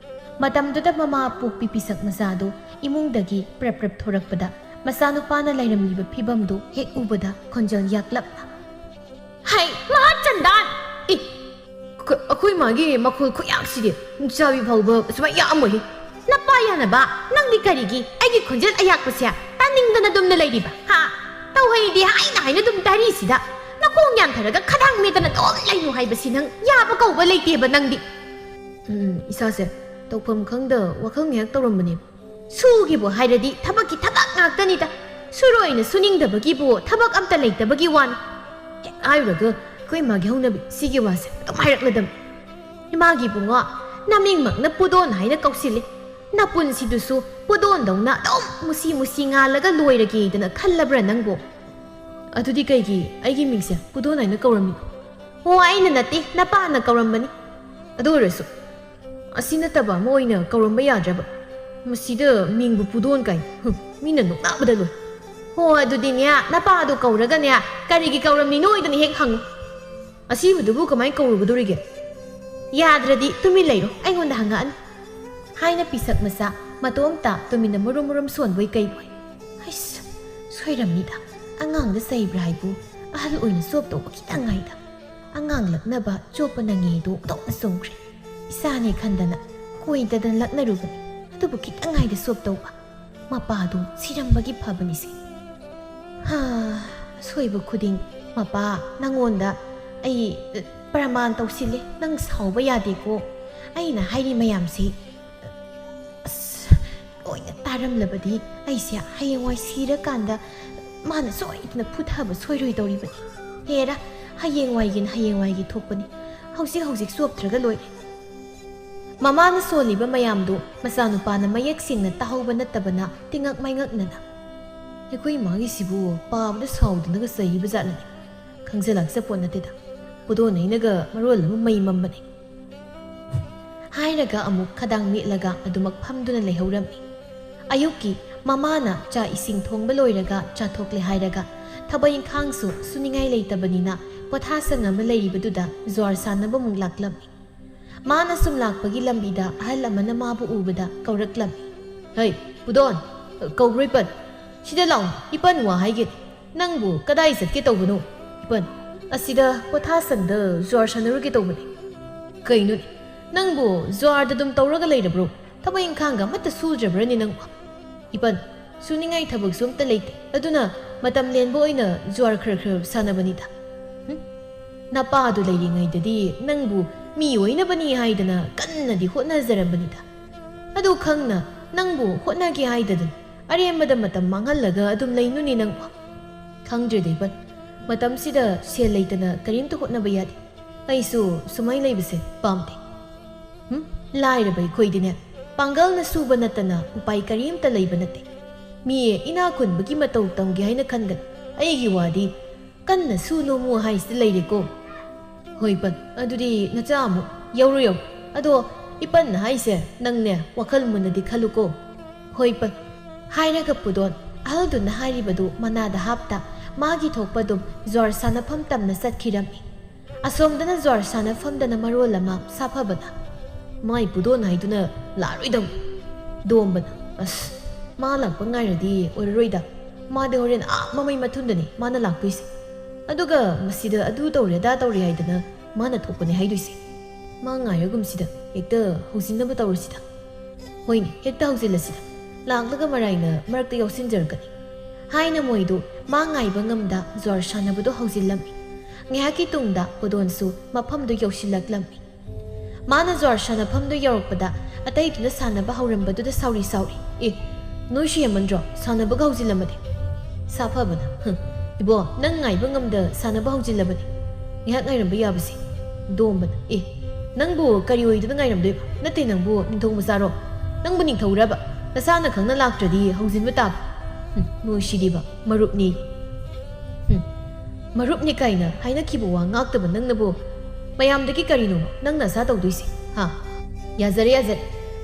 ꯃꯇꯝꯗꯨꯗ ꯃꯃꯥ ꯄꯣꯛꯄꯤ ꯄꯤꯁꯛ ꯃꯆꯥꯗꯨ ꯏꯃꯨꯡꯗꯒꯤ ꯄ꯭ꯔꯞ ꯊꯣꯔꯛꯄꯗ ꯃꯆꯥꯅꯨꯄꯥꯅ ꯂꯩꯔꯝꯂꯤꯕ ꯐꯤꯕꯝꯗꯨ ꯍꯦꯛ ꯎꯕꯗ ꯈꯣꯟꯖꯦꯜ ꯌꯥꯛꯂꯞꯅ, ꯍꯩ ꯃꯥ ꯆꯟꯗꯥꯟ! ꯑꯩꯈꯣꯏ ꯃꯥꯒꯤ ꯃꯈꯣꯜ ꯈꯨꯌꯥꯛꯁꯤꯗꯤ ꯆꯥꯕꯤ ꯐꯥꯎꯕ ꯁꯨꯃꯥꯏ ꯌꯥꯛꯑꯝꯃꯣꯏ꯫ ꯅꯄꯥ ꯌꯥꯅꯕ ꯅꯪꯗꯤ ꯀꯔꯤꯒꯤ ꯑꯩꯒꯤ ꯈꯣꯟꯖꯦꯜ ꯑꯌꯥꯛꯄꯁꯦ ꯇꯥꯅꯤꯡꯗꯅ ꯑꯗꯨꯝꯅ ꯂꯩꯔꯤꯕ? ꯇꯧꯍꯩꯗꯤ ꯍꯥꯏꯅ ꯑꯗꯨꯝ ꯗꯥꯔꯤꯁꯤꯗ ꯅꯈꯣꯡ ꯌꯥꯟꯊꯔꯒ ꯈꯗꯥꯡ ꯃꯦꯠꯇꯅ ꯑꯗꯨꯝ ꯂꯩꯌꯨ ꯍꯥꯏꯕꯁꯤ ꯅꯪ ꯌꯥꯕ ꯀꯧꯕ ꯂꯩꯇꯦꯕ ꯅꯪꯗꯤ꯫ ꯏꯁꯥꯁꯦ ꯇꯧꯐꯝ ꯈꯪꯗ ꯋꯥꯈꯜ ꯉꯥꯏꯍꯥꯛ ꯇꯧꯔꯝꯕꯅꯦ꯫ ꯁꯨꯒꯤꯕꯨ ꯍꯥꯏꯔꯗꯤ ꯊꯕꯛꯀꯤ ꯊꯕꯛ ꯉꯥꯛꯇꯅꯤꯗ꯫ ꯁꯨꯔꯣꯏꯅ ꯁꯨꯅꯤꯡꯗꯕꯒꯤꯕꯨ ꯊꯕꯛ ꯑꯝꯇ ꯂꯩꯇꯕꯒꯤ ꯋꯥꯅꯤ꯫ ꯍꯦꯛ ꯍꯥꯏꯔꯨꯔꯒ ꯑꯩꯈꯣꯏ ꯏꯃꯥꯒꯤ ꯍꯧꯅꯕꯤ ꯁꯤꯒꯤ ꯋꯥꯁꯦ ꯑꯗꯨꯝ ꯍꯥꯏꯔꯛꯂꯗꯝꯅꯤ꯫ ꯏꯃꯥꯒꯤ ꯏꯕꯨꯡꯉꯣ, ꯅꯃꯤꯡꯃꯛꯅ ꯄꯨꯗꯣꯟ ꯍꯥꯏꯅ ꯀꯧꯁꯤꯜꯂꯤ꯫ ꯅꯄꯨꯟꯁꯤꯗꯨꯁꯨ ꯄꯨꯗꯣꯟꯗꯧꯅ ꯑꯗꯨꯝ ꯃꯨꯁꯤ ꯉꯥꯜꯂꯒ ꯂꯣꯏꯔꯒꯦꯗꯅ ꯈꯜꯂꯕ꯭ꯔꯥ ꯅꯪꯕꯨ? ꯑꯗꯨꯗꯤ ꯀꯩꯒꯤ ꯑꯩꯒꯤ ꯃꯤꯡꯁꯦ ꯄꯨꯗꯣꯟ ꯍꯥꯏꯅ ꯀꯧꯔꯝꯃꯤꯅꯣ? ꯑꯣ ꯑꯩꯅ ꯅꯠꯇꯦ, ꯅꯄꯥꯅ ꯀꯧꯔꯝꯕꯅꯤ꯫ ꯑꯗꯨ ꯑꯣꯏꯔꯁꯨ ꯑꯁꯤ ꯅꯠꯇꯕ ꯑꯃ ꯑꯣꯏꯅ ꯀꯧꯔꯝꯕ ꯌꯥꯗ꯭ꯔꯕ? ꯃꯁꯤꯗ ꯃꯤꯡꯕꯨ ꯄꯨꯗꯣꯟ ꯀꯥꯏꯅ ꯃꯤꯅ ꯅꯣꯛꯅꯕꯗ ꯂꯣꯏ꯫ ꯍꯣ ꯑꯗꯨꯗꯤꯅꯦ ꯅꯄꯥꯗꯣ ꯀꯧꯔꯒꯅꯦ ꯀꯔꯤꯒꯤ ꯀꯧꯔꯝꯃꯤꯅꯣ ꯑꯣꯏꯗꯅ ꯍꯦꯛ ꯍꯪꯉꯨ ꯑꯁꯤꯕꯗꯨꯕꯨ ꯀꯃꯥꯏꯅ ꯀꯧꯔꯨꯒꯗꯧꯔꯤꯒꯦ ꯌꯥꯗ꯭ꯔꯗꯤ ꯇꯨꯃꯤꯟ ꯂꯩꯔꯣ ꯑꯩꯉꯣꯟꯗ ꯍꯪꯉꯛꯑꯅꯤ ꯍꯥꯏꯅ ꯄꯤꯁꯛ ꯃꯆꯥ ꯃꯇꯣꯝꯇ ꯇꯨꯃꯤꯟꯅ ꯃꯨꯔꯨꯝ ꯃꯨꯔꯨꯝ ꯁꯣꯟꯕꯣꯏ ꯀꯩꯕꯣꯏ ꯑꯩꯁ ꯁꯣꯏꯔꯝꯅꯤꯗ ꯑꯉꯥꯡꯗ ꯆꯩꯕ꯭ꯔꯥ ꯍꯥꯏꯕꯨ ꯑꯍꯜ ꯑꯣꯏꯅ ꯆꯣꯞ ꯇꯧꯕ ꯈꯤꯇꯪ ꯉꯥꯏꯗ ꯑꯉꯥꯡ ꯂꯛꯅꯕ ꯆꯣꯞꯄ ꯅꯪꯉꯦꯗꯣ ꯑꯣꯟꯊꯣꯛꯅ ꯆꯨꯝꯈ꯭ꯔꯦ ꯏꯆꯥꯅꯦ ꯈꯟꯗꯅ ꯀꯣꯏꯗꯗꯅ ꯂꯛꯅꯔꯨꯕꯅꯤ ꯑꯗꯨꯕꯨ ꯈꯤꯇꯪ ꯉꯥꯏꯗ ꯆꯣꯞ ꯇꯧꯕ ꯃꯄꯥꯗꯣ ꯁꯤꯔꯝꯕꯒꯤ ꯐꯕꯅꯤꯁꯦ ꯑꯁꯣꯏꯕ ꯈꯨꯗꯤꯡ ꯃꯄꯥ ꯅꯪꯉꯣꯟꯗ ꯑꯩ ꯄ꯭ꯔꯃꯥꯟ ꯇꯧꯁꯤꯜꯂꯦ ꯅꯪ ꯁꯥꯎꯕ ꯌꯥꯗꯦꯀꯣ ꯑꯩꯅ ꯍꯥꯏꯔꯤ ꯃꯌꯥꯝꯁꯤ ꯑꯁ ꯂꯣꯏꯅ ꯇꯥꯔꯝꯂꯕꯗꯤ ꯑꯩꯁꯦ ꯍꯌꯦꯡꯋꯥꯏ ꯁꯤꯔꯀꯥꯟꯗ ꯃꯥꯅ ꯁꯣꯏꯗꯅ ꯐꯨꯊꯕ ꯁꯣꯏꯔꯣꯏꯗꯧꯔꯤꯕꯅꯤ ꯍꯦꯔꯥ ꯍꯌꯦꯡꯋꯥꯏꯒꯤꯅ ꯍꯌꯦꯡꯋꯥꯏꯒꯤ ꯊꯣꯛꯄꯅꯤ ꯍꯧꯖꯤꯛ ꯆꯣꯞꯇ꯭ꯔꯒ ꯂꯣꯏꯔꯦ ꯃꯃꯥꯅ ꯁꯣꯜꯂꯤꯕ ꯃꯌꯥꯝꯗꯨ ꯃꯆꯥꯅꯨꯄꯥꯅ ꯃꯌꯦꯛ ꯁꯦꯡꯅ ꯇꯥꯍꯧꯕ ꯅꯠꯇꯕꯅ ꯇꯤꯉꯛ ꯃꯥꯏꯉꯛꯅꯅ ꯑꯩꯈꯣꯏ ꯏꯃꯥꯒꯤꯁꯤꯕꯨ ꯄꯥꯕꯗ ꯁꯥꯎꯗꯅꯒ ꯆꯩꯕ ꯖꯥꯠꯂꯅꯤ ꯈꯪꯖꯜꯂꯛꯆꯄꯣꯠ ꯅꯠꯇꯦꯗ ꯄꯨꯗꯣꯟ ꯑꯩꯅꯒ ꯃꯔꯣꯜ ꯑꯃ ꯃꯩ ꯃꯝꯕꯅꯤ ꯍꯥꯏꯔꯒ ꯑꯃꯨꯛ ꯈꯗꯥꯡ ꯃꯦꯠꯂꯒ ꯑꯗꯨꯃꯛ ꯐꯝꯗꯨꯅ ꯂꯩꯍꯧꯔꯝꯃꯤ ꯑꯌꯨꯛꯀꯤ ꯃꯃꯥꯅ ꯆꯥ ꯏꯁꯤꯡ ꯊꯣꯡꯕ ꯂꯣꯏꯔꯒ ꯆꯥꯊꯣꯛꯂꯦ ꯍꯥꯏꯔꯒ ꯊꯕꯛ ꯏꯪꯈꯥꯡꯁꯨ ꯁꯨꯅꯤꯡꯉꯥꯏ ꯂꯩꯇꯕꯅꯤꯅ ꯄꯣꯊꯥꯁꯪ ꯑꯃ ꯂꯩꯔꯤꯕꯗꯨꯗ ꯖ꯭ꯋꯥꯔ ꯁꯥꯟꯅꯕ ꯑꯃꯨꯛ ꯂꯥꯛꯂꯝꯃꯤ ꯃꯥꯅ ꯁꯨꯝ ꯂꯥꯛꯄꯒꯤ ꯂꯝꯕꯤꯗ ꯑꯍꯜ ꯑꯃꯅ ꯃꯥꯕꯨ ꯎꯕꯗ ꯀꯧꯔꯛꯂꯝꯃꯤ ꯍꯩ ꯄꯨꯗꯣꯟ ꯀꯧꯕ꯭ꯔꯣ ꯏꯄꯟ ꯁꯤꯗ ꯂꯥꯛꯎ ꯏꯄꯟ ꯋꯥ ꯍꯥꯏꯒꯦ ꯅꯪꯕꯨ ꯀꯗꯥꯏ ꯆꯠꯀꯦ ꯇꯧꯕꯅꯣ ꯏꯄꯟ ꯑꯁꯤꯗ ꯄꯣꯊꯥꯁꯪꯗ ꯖ꯭ꯋꯥꯔ ꯁꯥꯟꯅꯔꯨꯒꯦ ꯇꯧꯕꯅꯤ ꯀꯩꯅꯣꯅꯦ ꯅꯪꯕꯨ ꯖ꯭ꯋꯥꯔꯗ ꯑꯗꯨꯝ ꯇꯧꯔꯒ ꯂꯩꯔꯕ꯭ꯔꯣ ꯊꯕꯛ ꯏꯪꯈꯥꯡꯒ ꯑꯃꯠꯇ ꯁꯨꯗ꯭ꯔꯕ꯭ꯔꯅꯤ ꯅꯪꯕꯨ 이번 수닝아이 타복수 엄따 레이테 ꯑꯗꯨꯅ ꯃꯇꯝ ꯂꯦꯟꯕ ꯑꯣꯏꯅ ꯖ꯭ꯋꯥꯔ ꯈꯔ ꯁꯥꯟꯅꯕꯅꯤꯗ ꯅꯄꯥꯗꯨ ꯂꯩꯔꯤꯉꯩꯗꯗꯤ ꯅꯪꯕు ꯃꯤ ꯑꯣꯏꯅꯕꯅꯤ ꯍꯥꯏꯗꯅ ꯀꯟꯅꯗꯤ ꯍꯣꯠꯅꯖꯔꯝꯕꯅꯤꯗ ꯑꯗꯨ ꯈꯪꯅ ꯅꯪꯕꯨ ꯍꯣꯠꯅꯒꯦ ꯍꯥꯏꯗꯗꯅ ꯑꯔꯦꯝꯕꯗ ꯃꯇꯝ ꯃꯥꯡꯍꯜꯂꯒ ꯑꯗꯨꯝ ꯂꯩꯅꯨꯅꯤ ꯅꯪꯕꯨ ꯈꯪꯗ꯭ꯔꯦꯗ 이번 ꯃꯇꯝꯁꯤꯗ ꯁꯦꯜ ꯂꯩꯇꯅ ꯀꯔꯤꯝꯇ ꯍꯣꯠꯅꯕ ꯌꯥꯗꯦ ꯑꯩꯁꯨ ꯁꯨꯃꯥꯏ ꯂꯩꯕꯁꯦ ꯄꯥꯝꯗꯦ ꯂꯥꯏꯔꯕ ꯑꯩꯈꯣꯏꯗꯤꯅꯦ ꯄꯥꯡꯒꯜꯅ ꯁꯨꯕ ꯅꯠꯇꯅ ꯎꯄꯥꯏ ꯀꯔꯤꯝꯇ ꯂꯩꯕ ꯅꯠꯇꯦ ꯃꯤ ꯏꯅꯥ ꯈꯨꯟꯕꯒꯤ ꯃꯇꯧ ꯇꯝꯒꯦ ꯍꯥꯏꯅ ꯈꯟꯒꯅ ꯑꯩꯒꯤ ꯋꯥꯗꯤ ꯀꯟꯅ ꯁꯨ ꯅꯣꯃꯨ ꯍꯥꯏꯁꯤꯗ ꯂꯩꯔꯦꯀꯣ ꯍꯣꯏ ꯏꯄꯟ ꯑꯗꯨꯗꯤ ꯅꯆꯥ ꯑꯃꯨꯛ ꯌꯧꯔꯨ ꯑꯗꯣ ꯏꯄꯟꯅ ꯍꯥꯏꯁꯦ ꯅꯪꯅꯦ ꯋꯥꯈꯜ ꯃꯨꯟꯅꯗꯤ ꯈꯜꯂꯨꯀꯣ ꯍꯣꯏ ꯏꯄꯟ ꯍꯥꯏꯔꯒ ꯄꯨꯗꯣꯟ ꯑꯍꯜꯗꯨꯅ ꯍꯥꯏꯔꯤꯕꯗꯨ ꯃꯅꯥꯗ ꯍꯥꯞꯇ ꯃꯥꯒꯤ ꯊꯣꯛꯄ ꯑꯗꯨꯝ ꯖ꯭ꯋꯥꯔ ꯁꯥꯟꯅꯐꯝ ꯇꯝꯅ ꯆꯠꯈꯤꯔꯝꯃꯤ ꯑꯁꯣꯝꯗꯅ ꯖ꯭ꯋꯥꯔ ꯁꯥꯟꯅꯐꯝꯗꯅ ꯃꯔꯣꯜ ꯑꯃ ꯁꯥꯐꯕꯅ ꯃꯥꯏ ꯄꯨꯗꯣꯟ ꯍꯥꯏꯗꯨꯅ ꯂꯥꯛꯔꯣꯏꯗꯧꯅꯤ ꯗꯣꯝꯕꯅ ꯑꯁ ꯃꯥ ꯂꯥꯛꯄ ꯉꯥꯏꯔꯗꯤ ꯑꯣꯏꯔꯔꯣꯏꯗ ꯃꯥꯗꯤ ꯍꯣꯔꯦꯟ ꯃꯃꯩ ꯃꯊꯨꯟꯗꯅꯤ ꯃꯥꯅ ꯂꯥꯛꯇꯣꯏꯁꯦ ꯑꯗꯨꯒ ꯃꯁꯤꯗ ꯑꯗꯨ ꯇꯧꯔꯦ ꯑꯗꯥ ꯇꯧꯔꯦ ꯍꯥꯏꯗꯅ ꯃꯥꯅ ꯊꯣꯛꯄꯅꯦ ꯍꯥꯏꯗꯣꯏꯁꯦ ꯃꯥ ꯉꯥꯏꯔꯒꯨꯝꯁꯤꯗ ꯍꯦꯛꯇ ꯍꯧꯖꯤꯟꯅꯕ ꯇꯧꯔꯁꯤꯗ ꯍꯣꯏꯅꯦ ꯍꯦꯛꯇ ꯍꯧꯖꯤꯜꯂꯁꯤꯗ ꯂꯥꯛꯂꯒ ꯃꯔꯥꯏꯅ ꯃꯔꯛꯇ ꯌꯥꯎꯁꯤꯟꯖꯔꯛꯀꯅꯤ ꯍꯥꯏꯅ ꯃꯣꯏꯗꯨ ꯃꯥ ꯉꯥꯏꯕ ꯉꯝꯗ ꯖ꯭ꯋꯥꯔ ꯁꯥꯟꯅꯕꯗꯨ ꯍꯧꯖꯤꯜꯂꯝꯃꯤ ꯉꯥꯏꯍꯥꯛꯀꯤ ꯇꯨꯡꯗ ꯄꯨꯗꯣꯟꯁꯨ ꯃꯐꯝꯗꯨ ꯌꯧꯁꯤꯜꯂꯛꯂꯝꯃꯤ ꯃꯥꯅ ꯖ꯭ꯋꯥꯔ ꯁꯥꯟꯅꯐꯝꯗꯨ ꯌꯧꯔꯛꯄꯗ ꯑꯇꯩꯗꯨꯅ ꯁꯥꯟꯅꯕ ꯍꯧꯔꯝꯕꯗꯨꯗ ꯁꯥꯎꯔꯤ ꯅꯣꯏꯁꯨ ꯌꯥꯝꯃꯟꯗ꯭ꯔꯣ ꯁꯥꯟꯅꯕꯒ ꯍꯧꯖꯤꯜꯂꯝꯃꯗꯤ ꯁꯥꯐꯕꯅ 이보 ꯅꯪ ꯉꯥꯏꯕ ꯉꯝꯗ ꯁꯥꯟꯅꯕ ꯍꯧꯖꯤꯜꯂꯕꯅꯤ ꯉꯥꯏꯍꯥꯛ ꯉꯥꯏꯔꯝꯕ ꯌꯥꯕꯁꯤ ꯗꯣꯝꯕꯅ ꯅꯪꯕꯨ ꯀꯔꯤ ꯑꯣꯏꯗꯅ ꯉꯥꯏꯔꯝꯗꯣꯏꯕ ꯅꯠꯇꯦ ꯅꯪꯕꯨ ꯅꯤꯡꯊꯧ ꯃꯆꯥꯔꯣ ꯅꯪꯕꯨ ꯅꯤꯡꯊꯧꯔꯕ ꯅꯁꯥꯅ ꯈꯪꯅ ꯂꯥꯛꯇ꯭ꯔꯗꯤ ꯍꯧꯖꯤꯟꯕ ꯇꯥꯕ ꯅꯣꯏꯁꯤꯗꯤꯕ ꯃꯔꯨꯞꯅꯤ ꯃꯔꯨꯞꯅꯤ ꯀꯥꯏꯅ ꯍꯥꯏꯅꯈꯤꯕ ꯋꯥ ꯉꯥꯛꯇꯕ ꯅꯪꯅꯕꯨ ꯃꯌꯥꯝꯗꯒꯤ ꯀꯔꯤꯅꯣ ꯅꯪꯅ ꯑꯁꯥ ꯇꯧꯗꯣꯏꯁꯤ ꯌꯥꯖꯔꯦ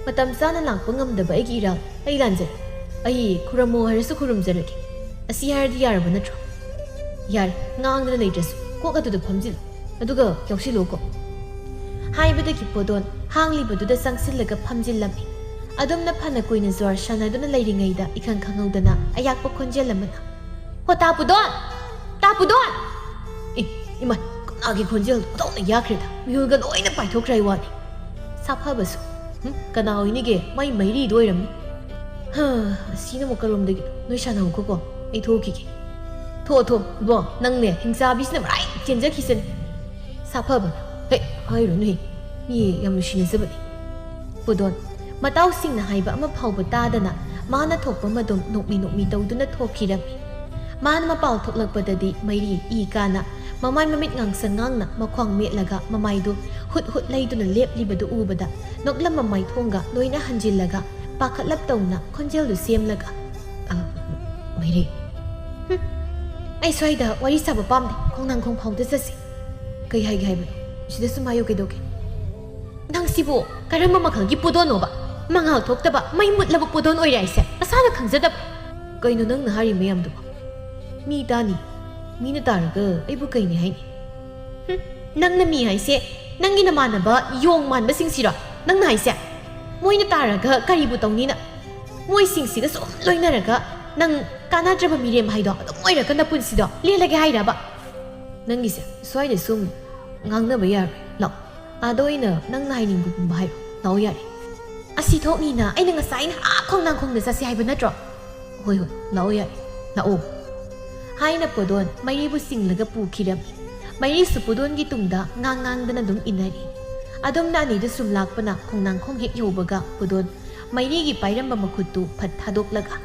ꯃꯇꯝ ꯆꯥꯅ ꯂꯥꯛꯄ ꯉꯝꯗꯕ ꯑꯩꯒꯤ ꯏꯔꯥꯜ ꯑꯩ ꯂꯥꯟꯖꯔꯦ ꯑꯩ ꯈꯨꯔꯝꯃꯣ ꯍꯥꯏꯔꯁꯨ ꯈꯨꯔꯨꯝꯖꯔꯒꯦ ꯑꯁꯤ ꯍꯥꯏꯔꯗꯤ ꯌꯥꯔꯕ ꯅꯠꯇ꯭ꯔꯣ ꯌꯥꯔꯦ ꯉꯥꯡꯗꯅ ꯂꯩꯇ꯭ꯔꯁꯨ ꯀꯣꯛ ꯑꯗꯨꯗ ꯐꯝꯖꯤꯜꯂꯨ ꯑꯗꯨꯒ ꯌꯥꯎꯁꯤꯜꯂꯣꯀꯣ ꯍꯥꯏꯕꯗꯒꯤ ꯄꯣꯗꯣꯟ ꯍꯥꯡꯂꯤꯕꯗꯨꯗ ꯆꯪꯁꯤꯜꯂꯒ ꯐꯝꯖꯤꯜꯂꯝꯃꯤ ꯑꯗꯨꯝꯅ ꯐꯅ ꯀꯨꯏꯅ ꯖ꯭ꯋꯥꯔ ꯁꯥꯟꯅꯗꯨꯅ ꯂꯩꯔꯤꯉꯩꯗ ꯏꯈꯪ ꯈꯪꯍꯧꯗꯅ ꯑꯌꯥꯛꯄ ꯈꯣꯟꯖꯦꯜ ꯑꯃꯅ ꯍꯣ ꯇꯥ ꯄꯨꯗꯣꯟ ꯏꯃꯥ ꯀꯅꯥꯒꯤ ꯈꯣꯟꯖꯦꯜ ꯄꯨꯗꯧꯅ ꯌꯥꯈ꯭ꯔꯦꯗ ꯃꯤꯍꯨꯜꯒ ꯂꯣꯏꯅ ꯄꯥꯏꯊꯣꯛꯈ꯭ꯔꯦ ꯋꯥꯅꯤ ꯁꯥꯐꯕꯁꯨ ꯀꯅꯥ ꯑꯣꯏꯅꯤꯒꯦ ꯃꯩ ꯃꯩꯔꯤꯗꯣ ꯑꯣꯏꯔꯝꯅꯤ ꯑꯁꯤꯅ ꯑꯃꯨꯛ ꯀꯔꯣꯝꯗꯒꯤ ꯅꯣꯏ ꯁꯥꯟꯅꯍꯧꯀꯣ ꯑꯩ ꯊꯣꯛꯈꯤꯒꯦ ꯊꯣꯛꯑꯣ ꯏꯕꯣ ꯅꯪꯅꯦ ꯍꯤꯡꯆꯥꯕꯤꯁꯤꯅ ꯃꯔꯥꯏ ꯆꯦꯟꯖꯈꯤꯁꯅꯤ ꯁꯥꯐꯕꯅ ꯍꯥꯏꯔꯨꯅꯨ ꯃꯤ ꯌꯥꯝ ꯅꯨꯡꯁꯤꯅꯖꯕꯅꯤ ꯄꯨꯗꯣꯟ ꯃꯇꯥꯎꯁꯤꯡꯅ ꯍꯥꯏꯕ ꯑꯃ ꯐꯥꯎꯕ ꯇꯥꯗꯅ ꯃꯥꯅ ꯊꯣꯛꯄ ꯃꯗꯨꯝ ꯅꯣꯛꯃꯤ ꯇꯧꯗꯨꯅ ꯊꯣꯛꯈꯤꯔꯝꯃꯤ ꯃꯥꯅ ꯃꯄꯥꯎ ꯊꯣꯛꯂꯛꯄꯗꯗꯤ ꯃꯩꯔꯤ ꯀꯥꯅ ꯃꯃꯥꯏ ꯃꯃꯤꯠ ꯉꯥꯡꯁꯪ ꯉꯥꯡꯅ ꯃꯈ꯭ꯋꯥꯡ ꯃꯦꯠꯂꯒ ꯃꯃꯥꯏꯗꯨ ꯍꯨꯠ ꯂꯩꯗꯨꯅ ꯂꯦꯞꯂꯤꯕꯗꯨ ꯎꯕꯗ ꯅꯣꯛꯂꯝꯕ ꯃꯥꯏꯊꯣꯡꯒ ꯂꯣꯏꯅ ꯍꯟꯖꯤꯜꯂꯒ ꯄꯥꯈꯠꯂꯞ ꯇꯧꯅ ꯈꯣꯟꯖꯦꯜꯗꯨ ꯁꯦꯝꯂꯒ ꯃꯩꯔꯤ ꯑꯩ ꯁ꯭ꯋꯥꯏꯗ ꯋꯥꯔꯤ ꯁꯥꯕ ꯄꯥꯝꯗꯦ ꯈꯣꯡꯅꯥꯡꯈꯣꯡ ꯐꯥꯎꯗ ꯆꯠꯁꯤ ꯀꯩ ꯍꯥꯏꯒꯦ ꯍꯥꯏꯕꯅꯣ ꯁꯤꯗ ꯁꯨꯝ ꯍꯥꯏꯌꯨ ꯀꯩꯗꯧꯒꯦ ꯅꯪ ꯁꯤꯕꯨ ꯀꯔꯝꯕ ꯃꯈꯜꯒꯤ ꯄꯨꯗꯣꯟꯅꯣꯕ ꯃꯉꯥꯜ ꯊꯣꯛꯇꯕ ꯃꯩ ꯃꯨꯠꯂꯕ ꯄꯨꯗꯣꯟ ꯑꯣꯏꯔꯦ ꯑꯩꯁꯦ ꯅꯁꯥꯅ ꯈꯪꯖꯗꯕ ꯀꯩꯅꯣ ꯅꯪꯅ ꯍꯥꯏꯔꯤ ꯃꯌꯥꯝꯗꯨꯕꯣ มีตานี่มีน่ะตาระก็ไอ้บุกไก่นี่ให้นั่งน่ะมีให้เสนั่งกินน้ำมันน่ะบ่โยงมันบ่สิ่งสิหรอนั่งไหนเสมวยน่ะตาระก็กะรีบุตรงนี้น่ะมวยสิ่งสิก็สมลอยน่ะระก็นั่งกานาจะบ่มีเรียมให้ดอกมวยระก็น่ะปุ่นสิดอกเรียนละก็ให้ดะบ่นั่งกิเสสวยได้ซุ่มงังน่ะบ่ยาหรอกอาโดยน่ะนั่งนายนิ่งบุบ่ให้เตาอย่าดิอาสิโทนี่น่ะไอ้นั่งสายน่ะของนางคงน่ะซะสิให้บ่น่ะจ้ะโหยเตาอย่าดินะโอให้น่ะปวดนไม่รีบุสิ่งละก็ปูคิดมไม่รีสุปดนกิตุงดางางดนะดุมอินารีอดมนานี่จะสุมลักปนักของนางคงเฮโยบกะปวดนไม่รีกิไปรำบมาคุตุพัดทาดกละกะ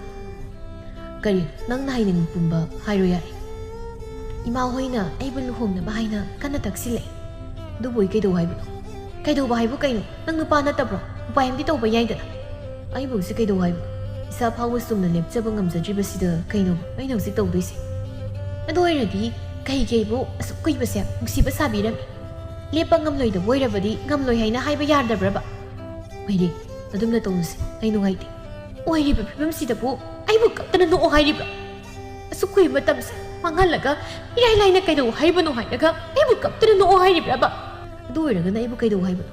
กะรีนังนายหนึ่งปุ่มบะไฮโรยารีอีมาหอยน่ะไอ้บุญหงน่ะบ้ายน่ะกันน่ะตักสิเลยดูบุยไกดูไฮบุไกดูไฮบุไกนุนังนุปาน่ะตับรอไปยังที่โตไปยัยเดนะไอ้บุสิไกดูไฮบุอิสาพาวสุมน่ะเล็บจะบังงำจะจีบสิเดไกนุไอ้หนังสิโตด้วยสิอด้วยระดีไก่เก็บสุกุยบเสียมุสิบสาบีรำเลี้ยปังงำลอยเดบวยระบดีงำลอยให้น่าให้ไปยาร์ดับระบะไม่ดีแต่ดุมละตรงสิไอ้หนูไอ้ดิโอ้ยรีบไปพิมพ์สิตะปูไอ้บุกแต่นั่นหนูโอ้ยรีบสุกุยมาตั้มสิมังหันละก็ไอ้ไรน่ะไก่ดูให้บ้านหนูให้ละก็ไอ้บุกแต่นั่นหนูโอ้ยรีบระบะด้วยระกันไอ้บุกไก่ดูให้บ้าน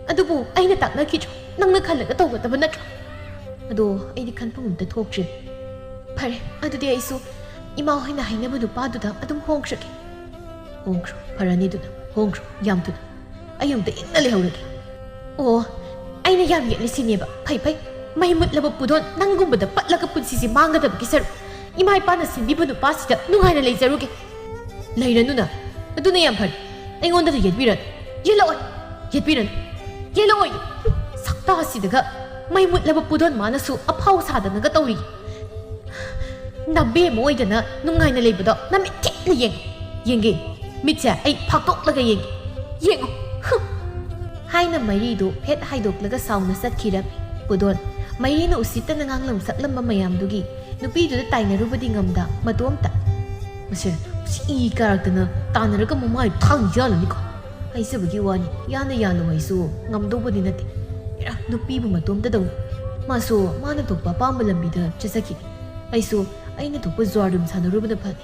อันดูปูไอ้น่ะตักน่ะคิดนั่งน่ะขันละก็โตกับตะบันน่ะอันดูไอ้ดิขันพุ่งแต่ทบจินพาร์อันดูเดียไอ้สูอีมาให้น่ะให้เนี่ยมาดูป้าดูดาอันห้องครักห้องครักพารานี่ดูดาห้องครักยามดูดาไอ้ยามแต่อินนั่นเลยเอาเลยโอ้ไอ้เนี่ยยามเยอะเลยสิเนี่ยบะไปไม่หมดแล้วบุปผานั่งกุมบดปัดแล้วก็ปุ่นสิมังกันแต่กิสระอีมาให้ป้าน่ะสิบีบดูป้าสิจ้ะนุ่งให้น่ะเลยจะรู้กี่เลยนะนู่นน่ะดูเนี่ยยามพาไอ้งอนแต่ยัดบีรันยัดลอยยัดบีรันยัดลอยสักตาสิเด็กะไม่หมดแล้วบุปผามาน่ะสู้อับเฮาซาดันนั่นก็ตัวรีนับเบี้ยมวยกันนะนุ่งไงนั่นเลยบ่ดอกนั่นไม่เจ๊เลยยังมิจฉาไอ้พักตกแล้วก็ยังให้น่ะไม่รีดูเพชรให้ดกแล้วก็สาวน่ะสัตว์ขี้ดับปวดไม่รีน่ะอุสิตนั่งงลำสักลำบะไม่ยามดูกี่นุปีดูได้ไตในรูปดิ้งงำดามาตัวมตะไม่ใช่อีการ์ดน่ะตาเนี่ยก็มั่วไม่ทั้งยาเลยนี่ก็ไอ้เสบกี่วันยาเนี่ยยาลงไอ้สู้งำดูบดีนั่นตินุปีบุมาตัวมตะดงมาสู้มาเนี่ยถูกป้าป้ามาลำบีเดอจะสักกี่ไอ้สู้ไอ้เนี่ยถูกปจวารุมสานรูปนับพัน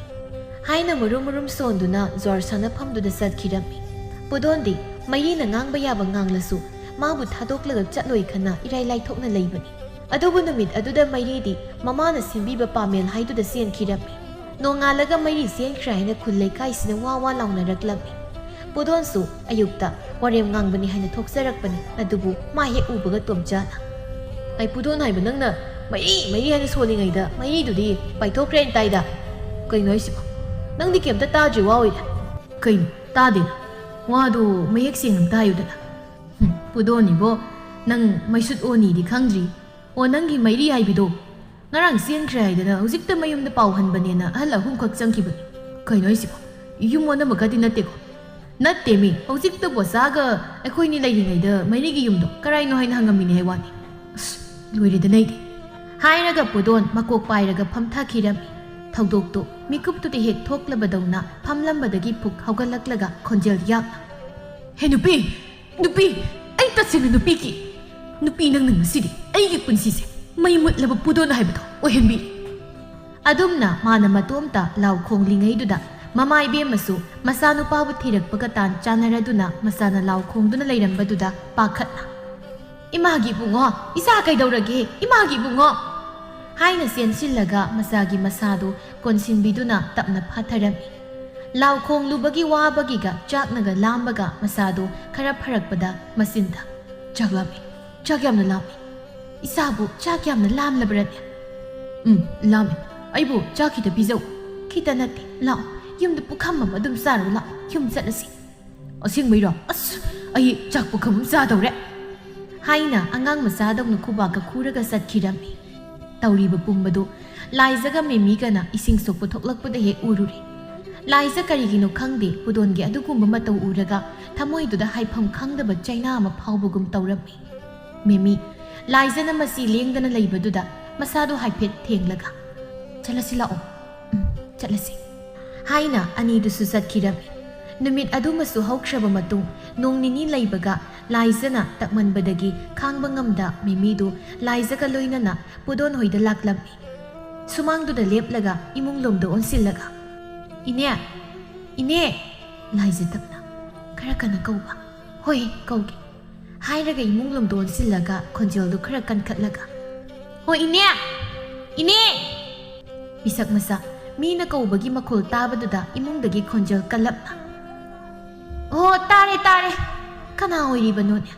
ให้น่ะมารุมโซนดูนะจวาร์สานพัมดูได้สัตว์ขี้ดำปุดอนดีไม่รีน่ะงางใบยาบังงางละสู้มาบุตรทัดกเลิกจัดลอยขนาดอีไรไล่ทกนั่นเลยบันอดูบุญมิดอดูได้ไม่รีดีมาม่าน่ะสิบีบปาเมลให้ดูได้เสียนขี้ดำนงงานแล้วก็ไม่รีเสียนใครน่ะคุณเลยใกล้สินว่าเราน่ะรักลับปุดอนสู้อายุตะว่าเรียมงางบันนี้ให้น่ะทกเสรักบันนี้อดูบุมาเฮอุบกตัวมจ้านะไอ้ปุดอนให้บันนั่งน่ะไม่รีให้ส่วนยังไงเด้อไม่รีดูดีไปทกเรนไตด้ก็ยังไงสิบนั่งดิเก็บตาจีว่าอีกก็ยังตาดิว่าดูไม่ยักเสียงน้ำตาอยู่เด้อปุดอนนี่บ่นั่งไม่สุดโอนี่ดิขังจีโอนั่งกินไม่รีให้ไปดูงั้นรังเสียงใครเด้ออุจิตไม่ยอมได้เป่าหันบันเนี่ยนะฮัลโหลหุ่นควักจังกี่บันก็ยังไงสิบยุ่งวันนั้นมันก็ดินัดเด็กนัดเตมีอุจิตบัวซาก็ไอ้คนนี่เลยยังไงเด้อไม่รีกี่ยุ่งดอกก็ไรน้อยนั่งงามินให้วันนี้รวยได้ไหนดิให้ระกับปุดอนมากกไประกับพัมท่าขี้ดำทอกตุมีกุบตุติเหตุทกละบดงนะพัมลำบดกิปุกเขากันลักละกะคนเจลยักเฮ้นุปีไอ้ตัดเสียงนุปีกี่นุปีนั่งหนึ่งสิดิไอ้ยี่ปุ่นสิเสไม่หมดละบุปุดอนให้บดโอเห็นบีอดุมนะมานะมาตัวมตาเหล่าคงลิงให้ดูดะมาไม่เบี้ยมาสู่มาซานุปาวุฒิรักปกตานจานอะไรดูนะมาซานะเหล่าคงดูนะเลยนำบดูดะปากขัดนะอิมากีบุงออิสาไกดาวระเกอิมากีบุงอให้น่ะเสียนสิละกะมาซากิมาซาดูคนสินบิดูนะตับนับพัทรมีเหล่าคงลูบกิวาบกิกะจากนักลามบกะมาซาดูคาราพรักปดามาสินดาจากลามีจากยามนั่นลามีอิสาบุจากยามนั่นลามละบรัดเนี่ยลามีไอ้บุจากคิดพิจารคิดนัดที่ลายุ่มดูปุกขมมาดุมซารุละยุ่มจัดละสิเอาเสียงไม่รอไอ้จากปุกขมซาตัวเร่ให้น่ะอ่างมาซาดงนุคุบากะคูระกษัตริย์คิดามีเตารีบปุ่มบดูลายจะก็ไม่มีกันนะอิสิงสุกปุถกลักปุถเหอุรุรีลายจะการยินขังดีปุดนเกอดุกุมมาเตาอุระกะทำให้ดูได้ให้พัมขังดับใจหน้ามาเผาบุกุมเตาระมีลายจะนั่นมาสีเลี้ยงดันเลยบดูดะมาซาดูให้เพชรเทียงละกะจัลสิละจัลสิให้น่ะอันนี้ดูสุสัตคิดามีนมิดอดุมาสู่ฮอกชาบมาตุงนงนินี่เลยบกะลายจะน่ะตักมันบดกีข้างบังงำดะมีดูลายจะก็ลอยนั่นน่ะปุดนหอยดลักลำมี ꯁꯨꯃꯥꯡꯗꯨꯗ ꯂꯦꯞꯂꯒ ꯏꯃꯨꯡ ꯂꯣꯝꯗ ꯑꯣꯟꯁꯤꯜꯂꯒ ꯏꯅꯦ ꯏꯅꯦ ꯂꯥꯏꯖ ꯇꯞꯅ ꯈꯔ ꯀꯟꯅ ꯀꯧꯕ ꯍꯣꯏ ꯀꯧꯒꯦ ꯍꯥꯏꯔꯒ ꯏꯃꯨꯡ ꯂꯣꯝꯗ ꯑꯣꯟꯁꯤꯜꯂꯒ ꯈꯣꯟꯖꯦꯜꯗꯨ ꯈꯔ ꯀꯟꯈꯠꯂꯒ ꯍꯣꯏ ꯏꯅꯦ ꯏꯅꯦ ꯄꯤꯁꯛ ꯃꯆꯥ ꯃꯤꯅ ꯀꯧꯕꯒꯤ ꯃꯈꯣꯜ ꯇꯥꯕꯗꯨꯗ ꯏꯃꯨꯡꯗꯒꯤ ꯈꯣꯟꯖꯦꯜ ꯀꯜꯂꯞꯅ ꯑꯣ ꯇꯥꯔꯦ ꯇꯥꯔꯦ ꯀꯅꯥ ꯑꯣꯏꯔꯤꯕꯅꯣꯅꯦ